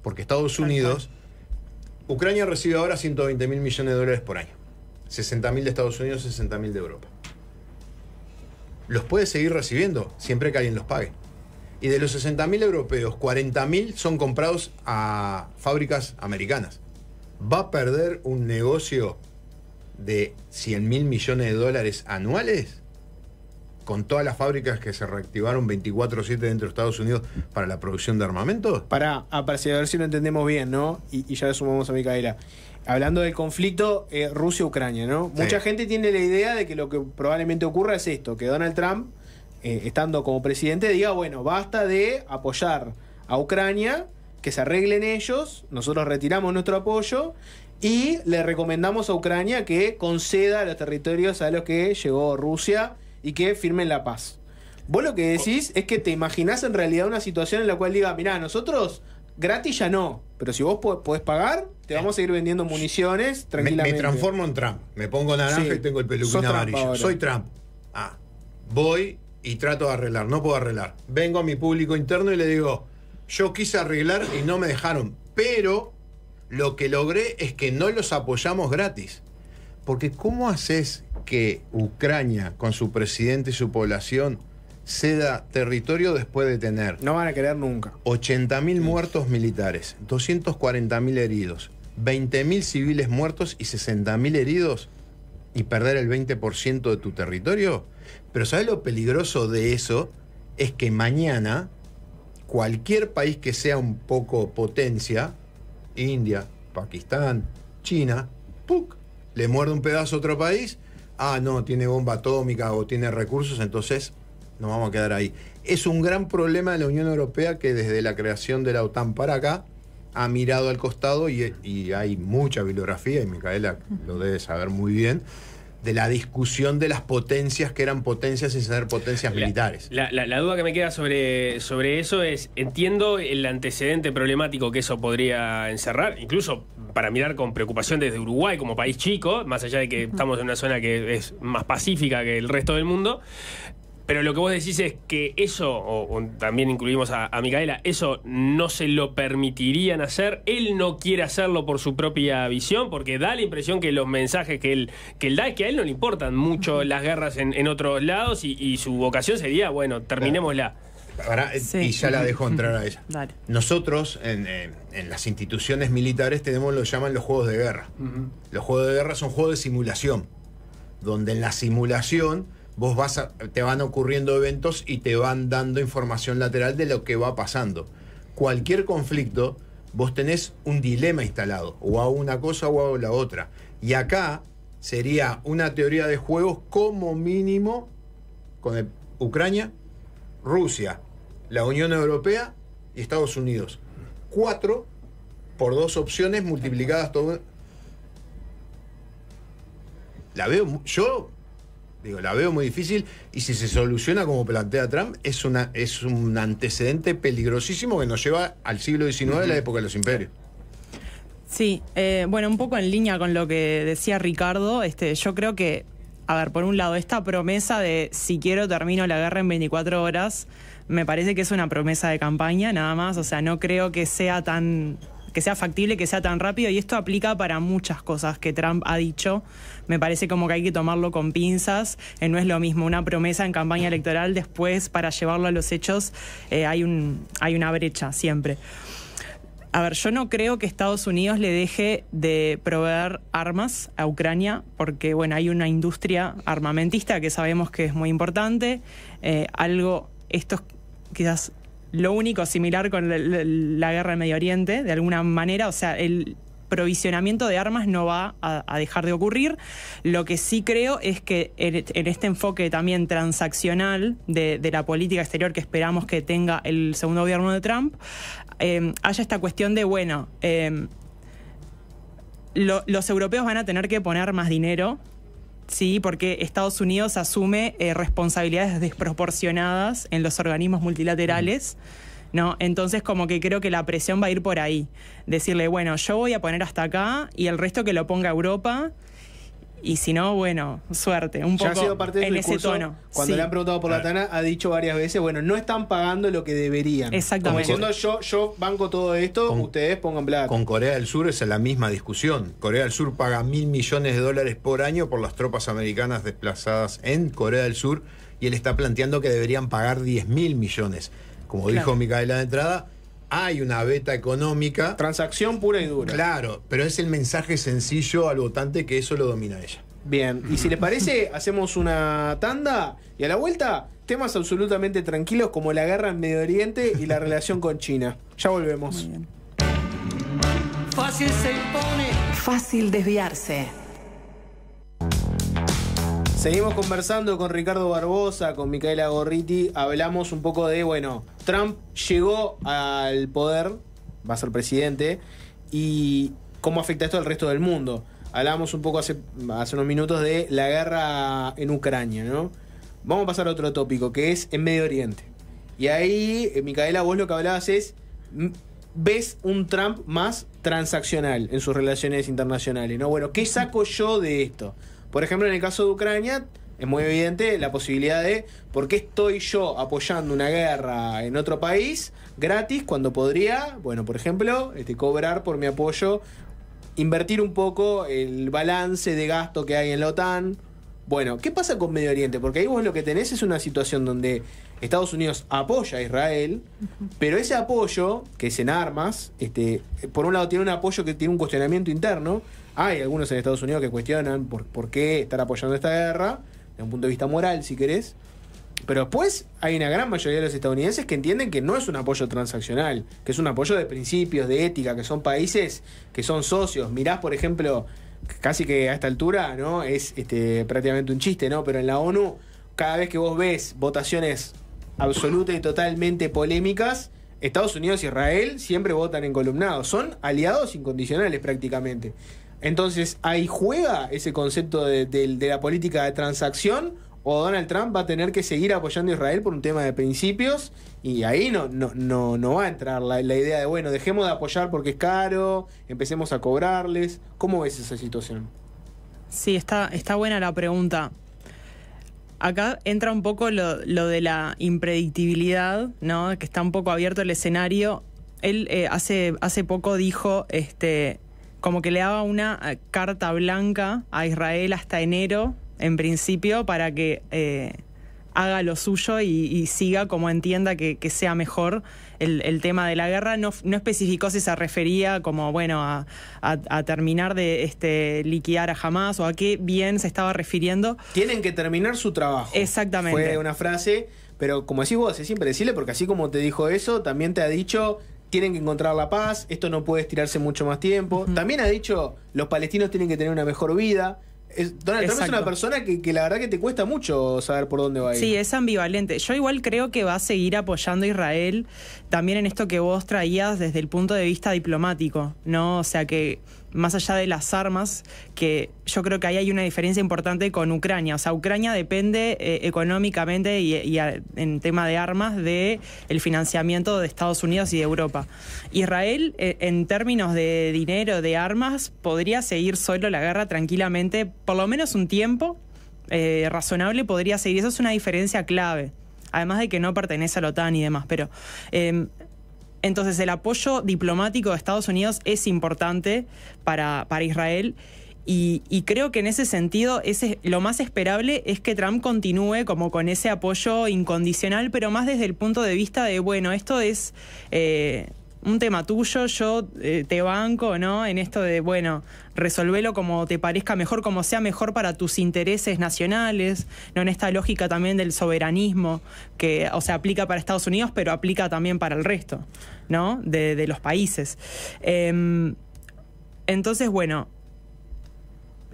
Porque Estados Unidos, Ucrania recibe ahora 120.000 millones de dólares por año. 60.000 de Estados Unidos, 60.000 de Europa. Los puede seguir recibiendo, siempre que alguien los pague. Y de los 60.000 europeos, 40.000 son comprados a fábricas americanas. Va a perder un negocio de 100.000 millones de dólares anuales con todas las fábricas que se reactivaron 24/7 dentro de Estados Unidos para la producción de armamentos. Para a ver si lo entendemos bien, ¿no? Y ya le sumamos a Micaela. Hablando del conflicto Rusia-Ucrania, ¿no? Sí. Mucha gente tiene la idea de que lo que probablemente ocurra es esto, que Donald Trump, estando como presidente, diga, bueno, basta de apoyar a Ucrania, que se arreglen ellos, nosotros retiramos nuestro apoyo y le recomendamos a Ucrania que conceda los territorios a los que llegó Rusia y que firmen la paz. Vos lo que decís es que te imaginás en realidad una situación en la cual diga, mirá, nosotros gratis ya no, pero si vos podés pagar, te vamos a ir vendiendo municiones tranquilamente. Me transformo en Trump, me pongo naranja y tengo el peluquín amarillo. Soy Trump. voy y trato de arreglar, no puedo arreglar. Vengo a mi público interno y le digo, yo quise arreglar y no me dejaron, pero lo que logré es que no los apoyamos gratis. Porque ¿cómo haces que Ucrania, con su presidente y su población, ceda territorio después de tener... No van a querer nunca. 80.000 muertos militares, 240.000 heridos, 20.000 civiles muertos y 60.000 heridos, y perder el 20% de tu territorio? Pero ¿sabes lo peligroso de eso? Es que mañana cualquier país que sea un poco potencia, India, Pakistán, China, ¡puc!, le muerde un pedazo a otro país, no, tiene bomba atómica o tiene recursos, entonces nos vamos a quedar ahí. Es un gran problema de la Unión Europea, que desde la creación de la OTAN para acá ha mirado al costado, y hay mucha bibliografía, y Micaela lo debe saber muy bien, de la discusión de las potencias que eran potencias sin ser potencias militares. La duda que me queda sobre eso es, entiendo el antecedente problemático que eso podría encerrar, incluso para mirar con preocupación desde Uruguay como país chico, más allá de que estamos en una zona que es más pacífica que el resto del mundo. Pero lo que vos decís es que eso, o también incluimos a Micaela, eso no se lo permitirían hacer. Él no quiere hacerlo por su propia visión, porque da la impresión que los mensajes que él da es que a él no le importan mucho las guerras en otros lados, y su vocación sería, bueno, terminémosla. Sí. Y ya la dejo entrar a ella. Dale. Nosotros en las instituciones militares tenemos lo que llaman los juegos de guerra. Los juegos de guerra son juegos de simulación, donde en la simulación te van ocurriendo eventos y te van dando información lateral de lo que va pasando. Cualquier conflicto, vos tenés un dilema instalado, o hago una cosa o hago la otra. Y acá sería una teoría de juegos como mínimo con Ucrania, Rusia, la Unión Europea y Estados Unidos. 4 por 2 opciones multiplicadas todo. La veo muy difícil, y si se soluciona como plantea Trump, es un antecedente peligrosísimo que nos lleva al siglo XIX, la época de los imperios. Sí, bueno, un poco en línea con lo que decía Ricardo, yo creo que, a ver, por un lado, esta promesa de si quiero termino la guerra en 24 horas, me parece que es una promesa de campaña, nada más. O sea, no creo que sea factible, que sea tan rápido, y esto aplica para muchas cosas que Trump ha dicho. Me parece como que hay que tomarlo con pinzas. No es lo mismo una promesa en campaña electoral, después para llevarlo a los hechos hay una brecha siempre. A ver, yo no creo que Estados Unidos le deje de proveer armas a Ucrania, porque bueno, hay una industria armamentista que sabemos que es muy importante. Esto es quizás lo único similar con la guerra en Medio Oriente, de alguna manera. O sea, el provisionamiento de armas no va a dejar de ocurrir. Lo que sí creo es que en este enfoque también transaccional de la política exterior que esperamos que tenga el segundo gobierno de Trump, haya esta cuestión de, bueno, los europeos van a tener que poner más dinero, sí, porque Estados Unidos asume responsabilidades desproporcionadas en los organismos multilaterales, ¿no? Entonces, como que creo que la presión va a ir por ahí. Decirle, bueno, yo voy a poner hasta acá y el resto que lo ponga Europa. Y si no, bueno, suerte, un poco ha sido parte en ese discurso, tono. Cuando sí. le han preguntado por la TANA, ha dicho varias veces, bueno, no están pagando lo que deberían. Exactamente. Como diciendo, yo banco todo esto, ustedes pongan plata. Con Corea del Sur es la misma discusión. Corea del Sur paga $1.000 millones por año por las tropas americanas desplazadas en Corea del Sur, y él está planteando que deberían pagar $10.000 millones. Como dijo Micaela de entrada, hay una beta económica. Transacción pura y dura. Claro, pero es el mensaje sencillo al votante que eso lo domina ella. Bien, y si les parece, hacemos una tanda y a la vuelta, temas absolutamente tranquilos como la guerra en Medio Oriente y la relación con China. Ya volvemos. Fácil se impone. Fácil desviarse. Seguimos conversando con Ricardo Barbosa, con Micaela Gorriti. Hablamos un poco de, bueno, Trump llegó al poder, va a ser presidente, y cómo afecta esto al resto del mundo. Hablábamos un poco hace unos minutos de la guerra en Ucrania, ¿no? Vamos a pasar a otro tópico, que es en Medio Oriente. Y ahí, Micaela, vos lo que hablabas es, ves un Trump más transaccional en sus relaciones internacionales, ¿no? Bueno, ¿qué saco yo de esto? Por ejemplo, en el caso de Ucrania, es muy evidente la posibilidad de ¿por qué estoy yo apoyando una guerra en otro país gratis cuando podría, bueno, por ejemplo, cobrar por mi apoyo, invertir un poco el balance de gasto que hay en la OTAN? Bueno, ¿qué pasa con Medio Oriente? Porque ahí vos lo que tenés es una situación donde Estados Unidos apoya a Israel, pero ese apoyo, que es en armas, por un lado tiene un apoyo que tiene un cuestionamiento interno. Hay algunos en Estados Unidos que cuestionan por qué estar apoyando esta guerra, desde un punto de vista moral, si querés. Pero después hay una gran mayoría de los estadounidenses que entienden que no es un apoyo transaccional, que es un apoyo de principios, de ética, que son países que son socios. Mirás, por ejemplo, casi que a esta altura, ¿no? Es prácticamente un chiste, ¿no? Pero en la ONU, cada vez que vos ves votaciones absolutas y totalmente polémicas, Estados Unidos y Israel siempre votan encolumnados. Son aliados incondicionales prácticamente. Entonces, ¿ahí juega ese concepto de la política de transacción? ¿O Donald Trump va a tener que seguir apoyando a Israel por un tema de principios? Y ahí no va a entrar la idea de, bueno, dejemos de apoyar porque es caro, empecemos a cobrarles. ¿Cómo ves esa situación? Sí, está buena la pregunta. Acá entra un poco lo de la impredictibilidad, ¿no? Que está un poco abierto el escenario. Él hace poco dijo como que le daba una carta blanca a Israel hasta enero, en principio, para que haga lo suyo y siga como entienda que sea mejor el tema de la guerra. No especificó si se refería como, bueno, a terminar de liquidar a Hamás o a qué bien se estaba refiriendo. Tienen que terminar su trabajo. Exactamente. Fue una frase, pero como decís vos, es impredecible porque así como te dijo eso, también te ha dicho tienen que encontrar la paz, esto no puede estirarse mucho más tiempo. También ha dicho los palestinos tienen que tener una mejor vida. Donald Trump es una persona que la verdad que te cuesta mucho saber por dónde va a ir. Sí, es ambivalente. Yo igual creo que va a seguir apoyando a Israel también en esto que vos traías desde el punto de vista diplomático, ¿no? O sea que más allá de las armas, que yo creo que ahí hay una diferencia importante con Ucrania. O sea, Ucrania depende económicamente y en tema de armas del financiamiento de Estados Unidos y de Europa. Israel, en términos de dinero, de armas, podría seguir solo la guerra tranquilamente, por lo menos un tiempo razonable podría seguir. Eso es una diferencia clave. Además de que no pertenece a la OTAN y demás, pero... Entonces el apoyo diplomático de Estados Unidos es importante para Israel y creo que en ese sentido lo más esperable es que Trump continúe como con ese apoyo incondicional, pero más desde el punto de vista de, bueno, esto es un tema tuyo, yo te banco, ¿no? En esto de, bueno, resolvelo como te parezca mejor, como sea mejor para tus intereses nacionales, ¿no? En esta lógica también del soberanismo que, o sea, aplica para Estados Unidos, pero aplica también para el resto, ¿no? De los países. Entonces, bueno,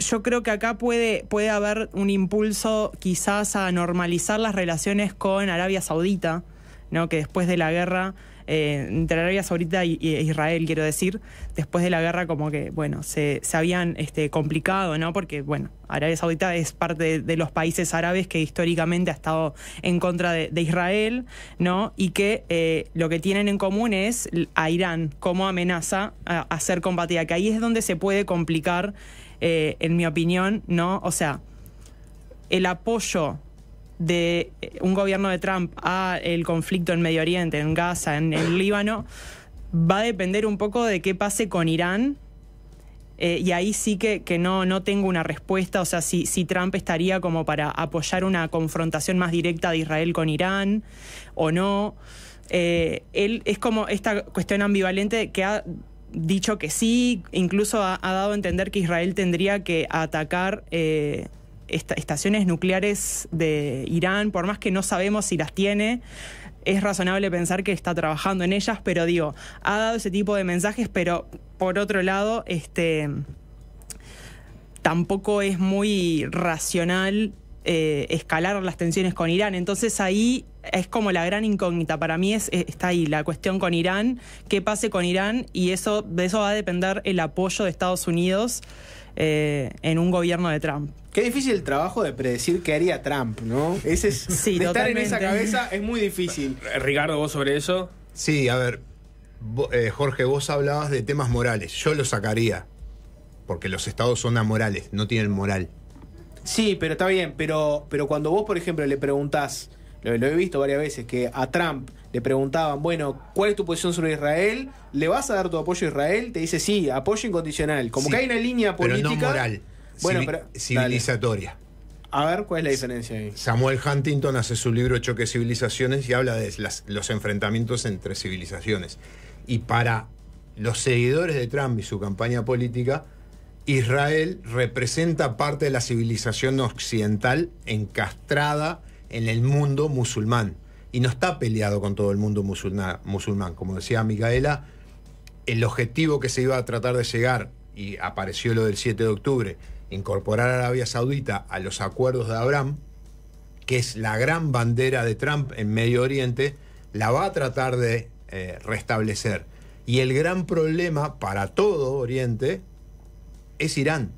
yo creo que acá puede haber un impulso quizás a normalizar las relaciones con Arabia Saudita, ¿no? Que después de la guerra entre Arabia Saudita e Israel, quiero decir, después de la guerra como que, bueno, se habían complicado, ¿no? Porque, bueno, Arabia Saudita es parte de los países árabes que históricamente ha estado en contra de Israel, ¿no? Y que lo que tienen en común es a Irán como amenaza a ser combatida, que ahí es donde se puede complicar, en mi opinión, ¿no? O sea, el apoyo de un gobierno de Trump a el conflicto en Medio Oriente, en Gaza, en el Líbano, va a depender un poco de qué pase con Irán, y ahí sí que no tengo una respuesta. O sea, si Trump estaría como para apoyar una confrontación más directa de Israel con Irán o no. Él es como esta cuestión ambivalente que ha dicho que sí, incluso ha dado a entender que Israel tendría que atacar estaciones nucleares de Irán, por más que no sabemos si las tiene. Es razonable pensar que está trabajando en ellas, pero digo, ha dado ese tipo de mensajes, pero por otro lado, tampoco es muy racional escalar las tensiones con Irán. Entonces ahí es como la gran incógnita. Para mí está ahí la cuestión con Irán, qué pase con Irán, y de eso va a depender el apoyo de Estados Unidos en un gobierno de Trump. Qué difícil el trabajo de predecir qué haría Trump, ¿no? Ese es, sí, de totalmente. estar en esa cabeza es muy difícil. Ricardo, ¿vos sobre eso? Sí, a ver, Jorge, vos hablabas de temas morales. Yo lo sacaría, porque los estados son amorales, no tienen moral. Sí, pero está bien, pero cuando vos, por ejemplo, le preguntás, lo he visto varias veces, que a Trump le preguntaban, bueno, ¿cuál es tu posición sobre Israel? ¿Le vas a dar tu apoyo a Israel? Te dice, sí, apoyo incondicional. Como Sí, que hay una línea política... pero no moral, bueno, pero, civilizatoria. dale. A ver, ¿cuál es la diferencia ahí? Samuel Huntington hace su libro Choque de Civilizaciones y habla de los enfrentamientos entre civilizaciones. Y para los seguidores de Trump y su campaña política, Israel representa parte de la civilización occidental encastrada en el mundo musulmán. Y no está peleado con todo el mundo musulmán. Como decía Micaela, el objetivo que se iba a tratar de llegar, y apareció lo del 7 de octubre, incorporar a Arabia Saudita a los acuerdos de Abraham, que es la gran bandera de Trump en Medio Oriente, la va a tratar de restablecer. Y el gran problema para todo Oriente es Irán,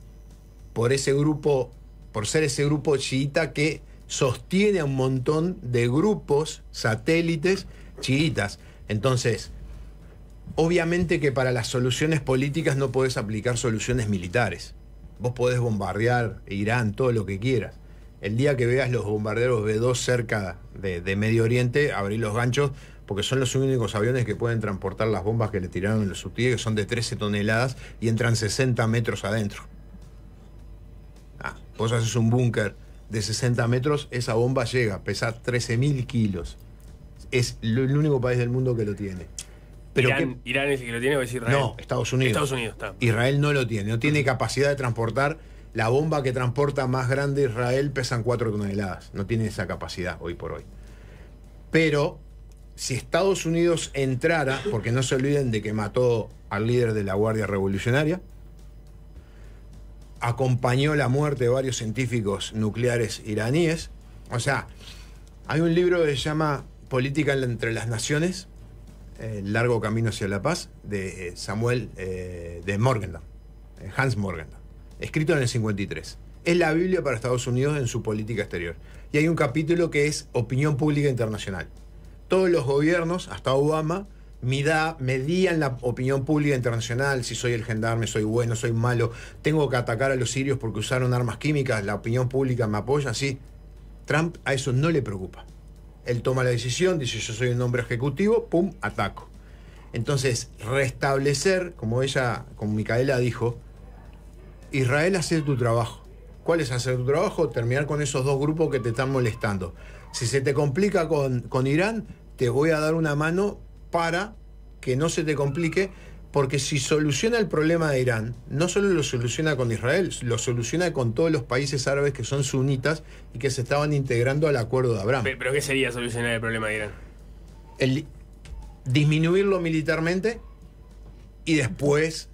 por ser ese grupo chiita que sostiene a un montón de grupos satélites chiitas. Entonces, obviamente que para las soluciones políticas no podés aplicar soluciones militares. Vos podés bombardear Irán, todo lo que quieras. El día que veas los bombarderos B-2 cerca de Medio Oriente, abrí los ganchos, porque son los únicos aviones que pueden transportar las bombas que le tiraron los hutíes, que son de 13 toneladas y entran 60 metros adentro. Vos haces un búnker de 60 metros, esa bomba llega, pesa 13.000 kilos. Es el único país del mundo que lo tiene. Pero ¿Irán es el que lo tiene o es Israel? No, Estados Unidos. Estados Unidos está. Israel no lo tiene. No tiene capacidad de transportar. La bomba que transporta más grande Israel pesan 4 toneladas. No tiene esa capacidad hoy por hoy. Pero si Estados Unidos entrara, porque no se olviden de que mató al líder de la Guardia Revolucionaria, acompañó la muerte de varios científicos nucleares iraníes. O sea, hay un libro que se llama Política entre las Naciones, El largo camino hacia la paz, de Samuel de Morgenthau, Hans Morgenthau, escrito en el 53. Es la Biblia para Estados Unidos en su política exterior. Y hay un capítulo que es Opinión Pública Internacional. Todos los gobiernos, hasta Obama, medían la opinión pública internacional, si soy el gendarme, soy bueno, soy malo, tengo que atacar a los sirios porque usaron armas químicas, la opinión pública me apoya, sí. Trump a eso no le preocupa. Él toma la decisión, dice yo soy un hombre ejecutivo, pum, ataco. Entonces, restablecer, como Micaela dijo, Israel, hacer tu trabajo. ¿Cuál es hacer tu trabajo? Terminar con esos dos grupos que te están molestando. Si se te complica con Irán, te voy a dar una mano para que no se te complique, porque si soluciona el problema de Irán, no solo lo soluciona con Israel, lo soluciona con todos los países árabes que son sunitas y que se estaban integrando al acuerdo de Abraham. ¿Pero qué sería solucionar el problema de Irán? Disminuirlo militarmente y después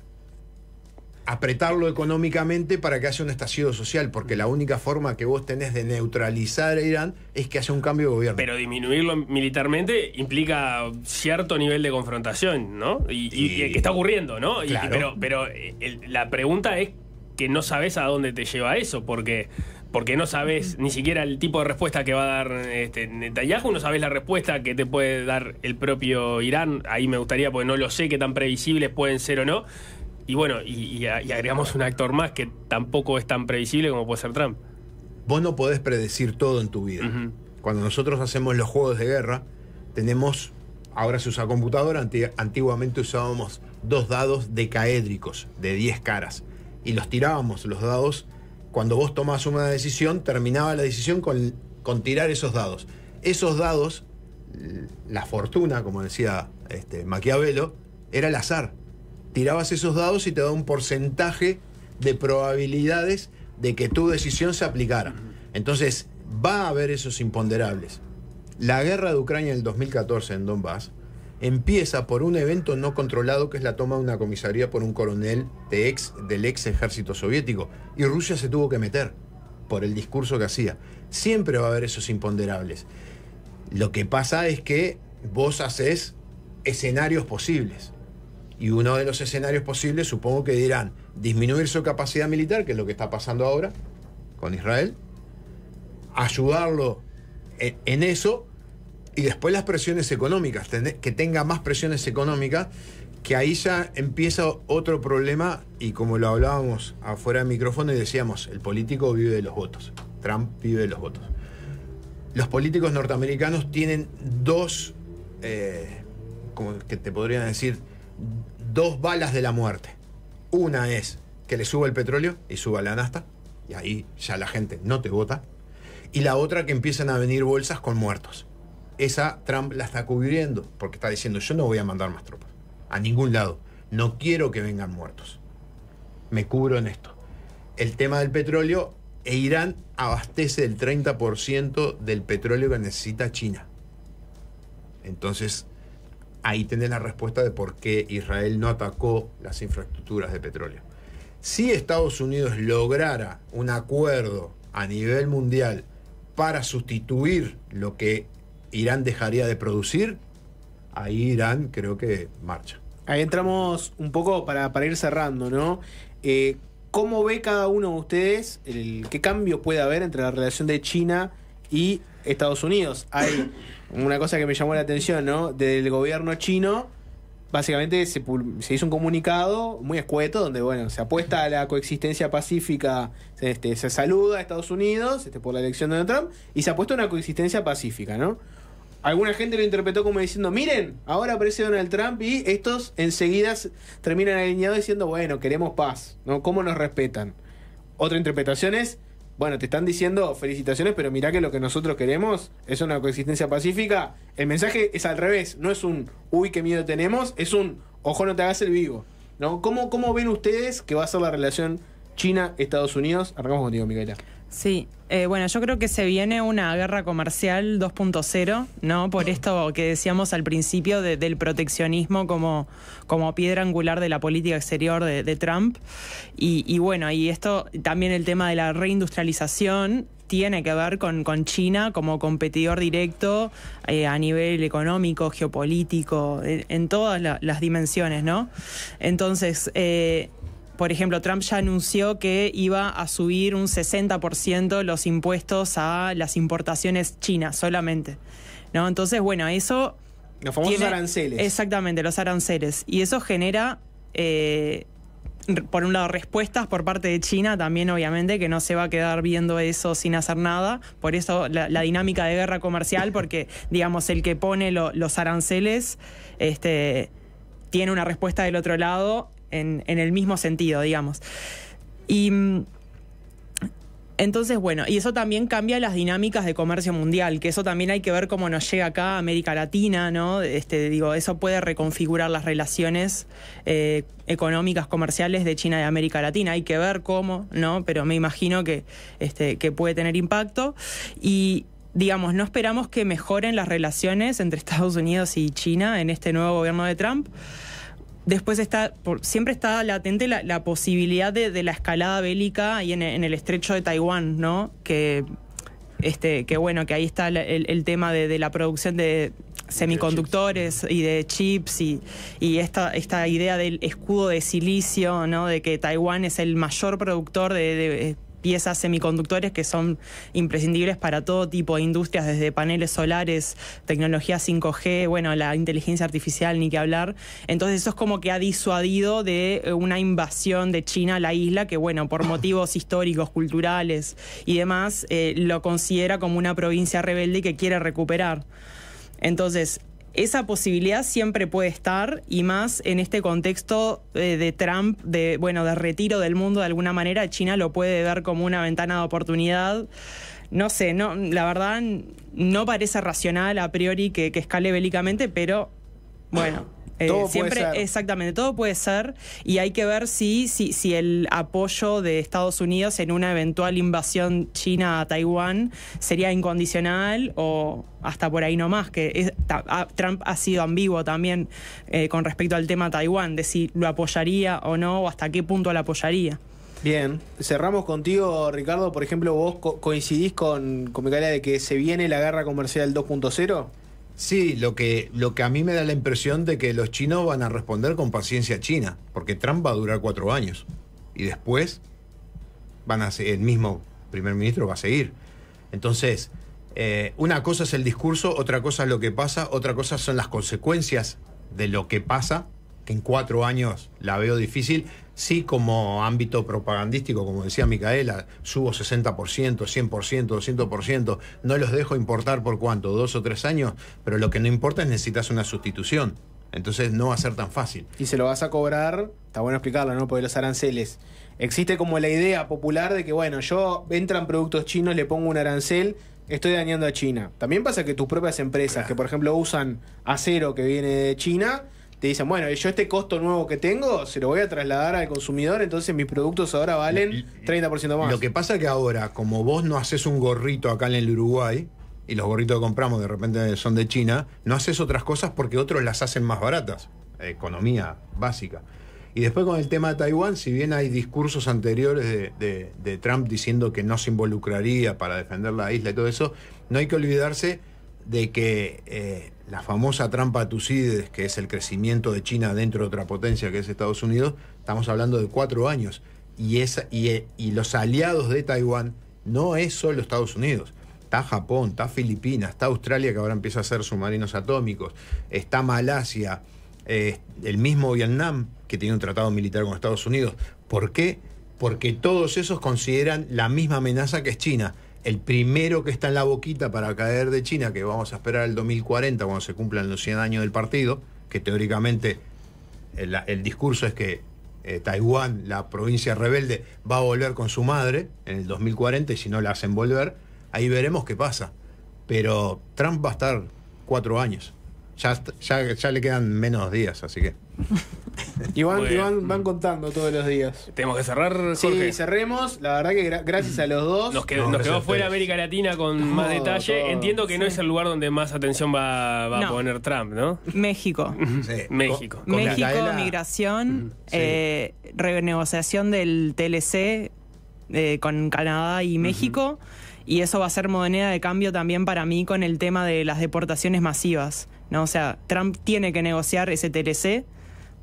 apretarlo económicamente para que haya un estallido social, porque la única forma que vos tenés de neutralizar a Irán es que haya un cambio de gobierno. Pero disminuirlo militarmente implica cierto nivel de confrontación, ¿no? Y que está ocurriendo, ¿no? Claro. Pero la pregunta es que no sabes a dónde te lleva eso, porque no sabes ni siquiera el tipo de respuesta que va a dar Netanyahu, no sabes la respuesta que te puede dar el propio Irán. Ahí me gustaría, porque no lo sé qué tan previsibles pueden ser o no. Y bueno, y agregamos un actor más que tampoco es tan previsible como puede ser Trump. Vos no podés predecir todo en tu vida. Uh-huh. Cuando nosotros hacemos los juegos de guerra, ahora se usa computadora, antiguamente usábamos 2 dados decaédricos de 10 caras. Y los tirábamos, los dados, cuando vos tomás una decisión, terminaba la decisión con tirar esos dados. Esos dados, la fortuna, como decía Maquiavelo, era el azar. Tirabas esos dados y te da un porcentaje de probabilidades de que tu decisión se aplicara. Entonces, va a haber esos imponderables. La guerra de Ucrania en el 2014 en Donbass empieza por un evento no controlado, que es la toma de una comisaría por un coronel del ex ejército soviético. Y Rusia se tuvo que meter por el discurso que hacía. Siempre va a haber esos imponderables. Lo que pasa es que vos hacés escenarios posibles. Y uno de los escenarios posibles, supongo que dirán, disminuir su capacidad militar, que es lo que está pasando ahora con Israel, ayudarlo en eso, y después las presiones económicas, que tenga más presiones económicas, que ahí ya empieza otro problema, y como lo hablábamos afuera del micrófono y decíamos, el político vive de los votos. Trump vive de los votos. Los políticos norteamericanos tienen dos, como que te podrían decir, dos balas de la muerte. Una es que le suba el petróleo y suba la nafta, y ahí ya la gente no te vota. Y la otra, que empiezan a venir bolsas con muertos. Esa Trump la está cubriendo, porque está diciendo, yo no voy a mandar más tropas a ningún lado. No quiero que vengan muertos. Me cubro en esto. El tema del petróleo, Irán abastece el 30% del petróleo que necesita China. Entonces, ahí tenés la respuesta de por qué Israel no atacó las infraestructuras de petróleo. Si Estados Unidos lograra un acuerdo a nivel mundial para sustituir lo que Irán dejaría de producir, ahí Irán creo que marcha. Ahí entramos un poco para ir cerrando, ¿no? ¿Cómo ve cada uno de ustedes qué cambio puede haber entre la relación de China y Estados Unidos? Hay una cosa que me llamó la atención, ¿no? Del gobierno chino, básicamente se hizo un comunicado muy escueto donde, bueno, se apuesta a la coexistencia pacífica, se saluda a Estados Unidos por la elección de Donald Trump, y se apuesta a una coexistencia pacífica, ¿no? Alguna gente lo interpretó como diciendo, miren, ahora aparece Donald Trump y estos enseguida terminan alineados diciendo, bueno, queremos paz, ¿no? ¿Cómo nos respetan? Otra interpretación es, bueno, te están diciendo felicitaciones, pero mirá que lo que nosotros queremos es una coexistencia pacífica. El mensaje es al revés, no es un, uy, qué miedo tenemos, es un, ojo, no te hagas el vivo, ¿no? ¿Cómo ven ustedes que va a ser la relación China-Estados Unidos? Arrancamos contigo, Micaela. Sí, bueno, yo creo que se viene una guerra comercial 2.0, ¿no? Por esto que decíamos al principio del proteccionismo como piedra angular de la política exterior de Trump. Y bueno, y esto también, el tema de la reindustrialización tiene que ver con China como competidor directo a nivel económico, geopolítico, en todas las dimensiones, ¿no? Entonces, por ejemplo, Trump ya anunció que iba a subir un 60% los impuestos a las importaciones chinas solamente, ¿no? Entonces, bueno, eso... Los famosos aranceles. Exactamente, los aranceles. Y eso genera, por un lado, respuestas por parte de China también, obviamente, que no se va a quedar viendo eso sin hacer nada. Por eso la dinámica de guerra comercial, porque, digamos, el que pone los aranceles tiene una respuesta del otro lado en el mismo sentido, digamos. Y entonces, bueno, y eso también cambia las dinámicas de comercio mundial, que eso también hay que ver cómo nos llega acá a América Latina, ¿no? Eso puede reconfigurar las relaciones económicas, comerciales de China y América Latina. Hay que ver cómo, ¿no? Pero me imagino que puede tener impacto. Y digamos, no esperamos que mejoren las relaciones entre Estados Unidos y China en este nuevo gobierno de Trump. Después siempre está latente la posibilidad de la escalada bélica ahí en el estrecho de Taiwán, ¿no? Que bueno, que ahí está el tema de la producción de semiconductores y de chips y esta idea del escudo de silicio, ¿no? De que Taiwán es el mayor productor de piezas semiconductores que son imprescindibles para todo tipo de industrias, desde paneles solares, tecnología 5G, bueno, la inteligencia artificial, ni que hablar. Entonces eso es como que ha disuadido de una invasión de China a la isla, que bueno, por motivos históricos, culturales y demás, lo considera como una provincia rebelde y que quiere recuperar. Entonces, esa posibilidad siempre puede estar, y más en este contexto de Trump, de retiro del mundo de alguna manera. China lo puede ver como una ventana de oportunidad. No sé, la verdad no parece racional a priori que escale bélicamente, pero bueno, todo siempre puede ser. Exactamente, todo puede ser, y hay que ver si el apoyo de Estados Unidos en una eventual invasión china a Taiwán sería incondicional o hasta por ahí nomás, que Trump ha sido ambiguo también con respecto al tema Taiwán, de si lo apoyaría o no, o hasta qué punto lo apoyaría. Bien, cerramos contigo, Ricardo. Por ejemplo, ¿vos coincidís con Micaela de que se viene la guerra comercial 2.0? Sí, lo que a mí me da la impresión de que los chinos van a responder con paciencia china, porque Trump va a durar 4 años y después el mismo primer ministro va a seguir. Entonces, una cosa es el discurso, otra cosa es lo que pasa, otra cosa son las consecuencias de lo que pasa, que en 4 años la veo difícil. Sí, como ámbito propagandístico, como decía Micaela, subo 60%, 100%, 200%. No los dejo importar por cuánto, 2 o 3 años, pero lo que no importa es necesitas una sustitución. Entonces no va a ser tan fácil. Y se lo vas a cobrar, está bueno explicarlo, ¿no? Porque los aranceles. Existe como la idea popular de que, bueno, yo entran productos chinos, le pongo un arancel, estoy dañando a China. También pasa que tus propias empresas, que por ejemplo usan acero que viene de China, te dicen, bueno, yo este costo nuevo que tengo se lo voy a trasladar al consumidor, entonces mis productos ahora valen 30% más. Lo que pasa es que ahora, como vos no haces un gorrito acá en el Uruguay, y los gorritos que compramos de repente son de China, no haces otras cosas porque otros las hacen más baratas. Economía básica. Y después con el tema de Taiwán, si bien hay discursos anteriores de Trump diciendo que no se involucraría para defender la isla y todo eso, no hay que olvidarse de que la famosa trampa de Tucídides, que es el crecimiento de China dentro de otra potencia que es Estados Unidos, estamos hablando de 4 años. Y los aliados de Taiwán no es solo Estados Unidos. Está Japón, está Filipinas, está Australia, que ahora empieza a hacer submarinos atómicos, está Malasia, el mismo Vietnam, que tiene un tratado militar con Estados Unidos. ¿Por qué? Porque todos esos consideran la misma amenaza que es China. El primero que está en la boquita para caer de China, que vamos a esperar el 2040, cuando se cumplan los 100 años del partido, que teóricamente el discurso es que Taiwán, la provincia rebelde, va a volver con su madre en el 2040, y si no la hacen volver, ahí veremos qué pasa. Pero Trump va a estar 4 años. Ya le quedan menos días, así que... Y van contando todos los días. Tenemos que cerrar, Jorge. Sí, cerremos. La verdad que gracias a los dos. Nos quedó fuera América Latina con más detalle. Entiendo que no es el lugar donde más atención va a poner Trump, ¿no? México. Sí. México. México, migración, renegociación del TLC con Canadá y México. Y eso va a ser moneda de cambio también para mí con el tema de las deportaciones masivas, ¿no? O sea, Trump tiene que negociar ese TLC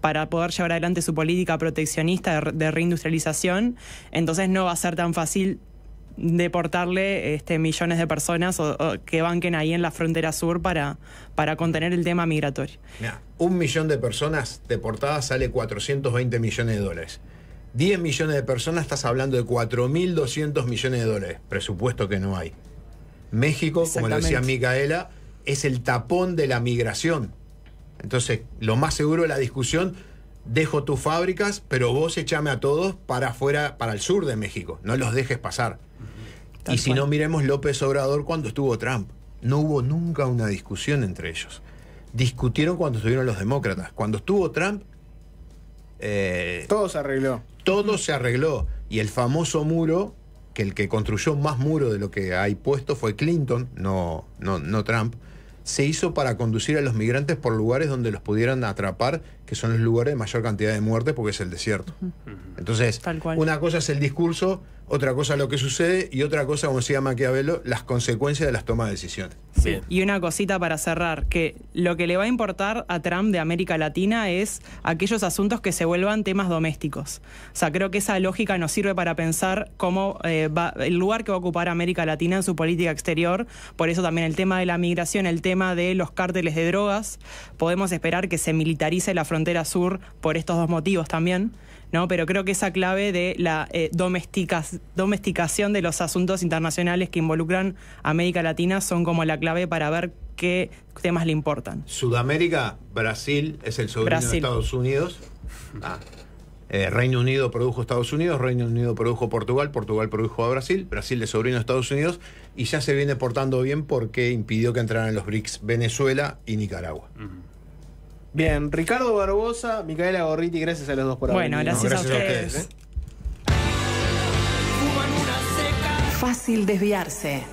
para poder llevar adelante su política proteccionista de reindustrialización. Entonces no va a ser tan fácil deportarle millones de personas o que banquen ahí en la frontera sur para contener el tema migratorio. Mirá, 1 millón de personas deportadas sale 420 millones de dólares. 10 millones de personas, estás hablando de 4.200 millones de dólares. Presupuesto que no hay. México, como lo decía Micaela, es el tapón de la migración. Entonces, lo más seguro de la discusión, dejo tus fábricas, pero vos echame a todos para afuera, para el sur de México. No los dejes pasar. Y si no, miremos López Obrador cuando estuvo Trump. No hubo nunca una discusión entre ellos. Discutieron cuando estuvieron los demócratas. Cuando estuvo Trump... todo se arregló. Todo se arregló. Y el famoso muro, que el que construyó más muro de lo que hay puesto fue Clinton, no Trump, se hizo para conducir a los migrantes por lugares donde los pudieran atrapar, que son los lugares de mayor cantidad de muerte, porque es el desierto. Entonces, una cosa es el discurso, otra cosa lo que sucede, y otra cosa, como decía Maquiavelo, las consecuencias de las tomas de decisiones. Sí. Y una cosita para cerrar, que lo que le va a importar a Trump de América Latina es aquellos asuntos que se vuelvan temas domésticos. O sea, creo que esa lógica nos sirve para pensar cómo el lugar que va a ocupar América Latina en su política exterior. Por eso también el tema de la migración, el tema de los cárteles de drogas. Podemos esperar que se militarice la frontera sur por estos dos motivos también, ¿no? Pero creo que esa clave de la domesticación de los asuntos internacionales que involucran a América Latina son como la clave para ver qué temas le importan. Sudamérica, Brasil es el sobrino de Estados Unidos. Reino Unido produjo Estados Unidos, Reino Unido produjo Portugal, Portugal produjo a Brasil, Brasil es sobrino de Estados Unidos, y ya se viene portando bien porque impidió que entraran en los BRICS Venezuela y Nicaragua. Bien, Ricardo Barbosa, Micaela Gorriti, gracias a los dos por haber venido. Bueno, gracias a ustedes. Fácil desviarse.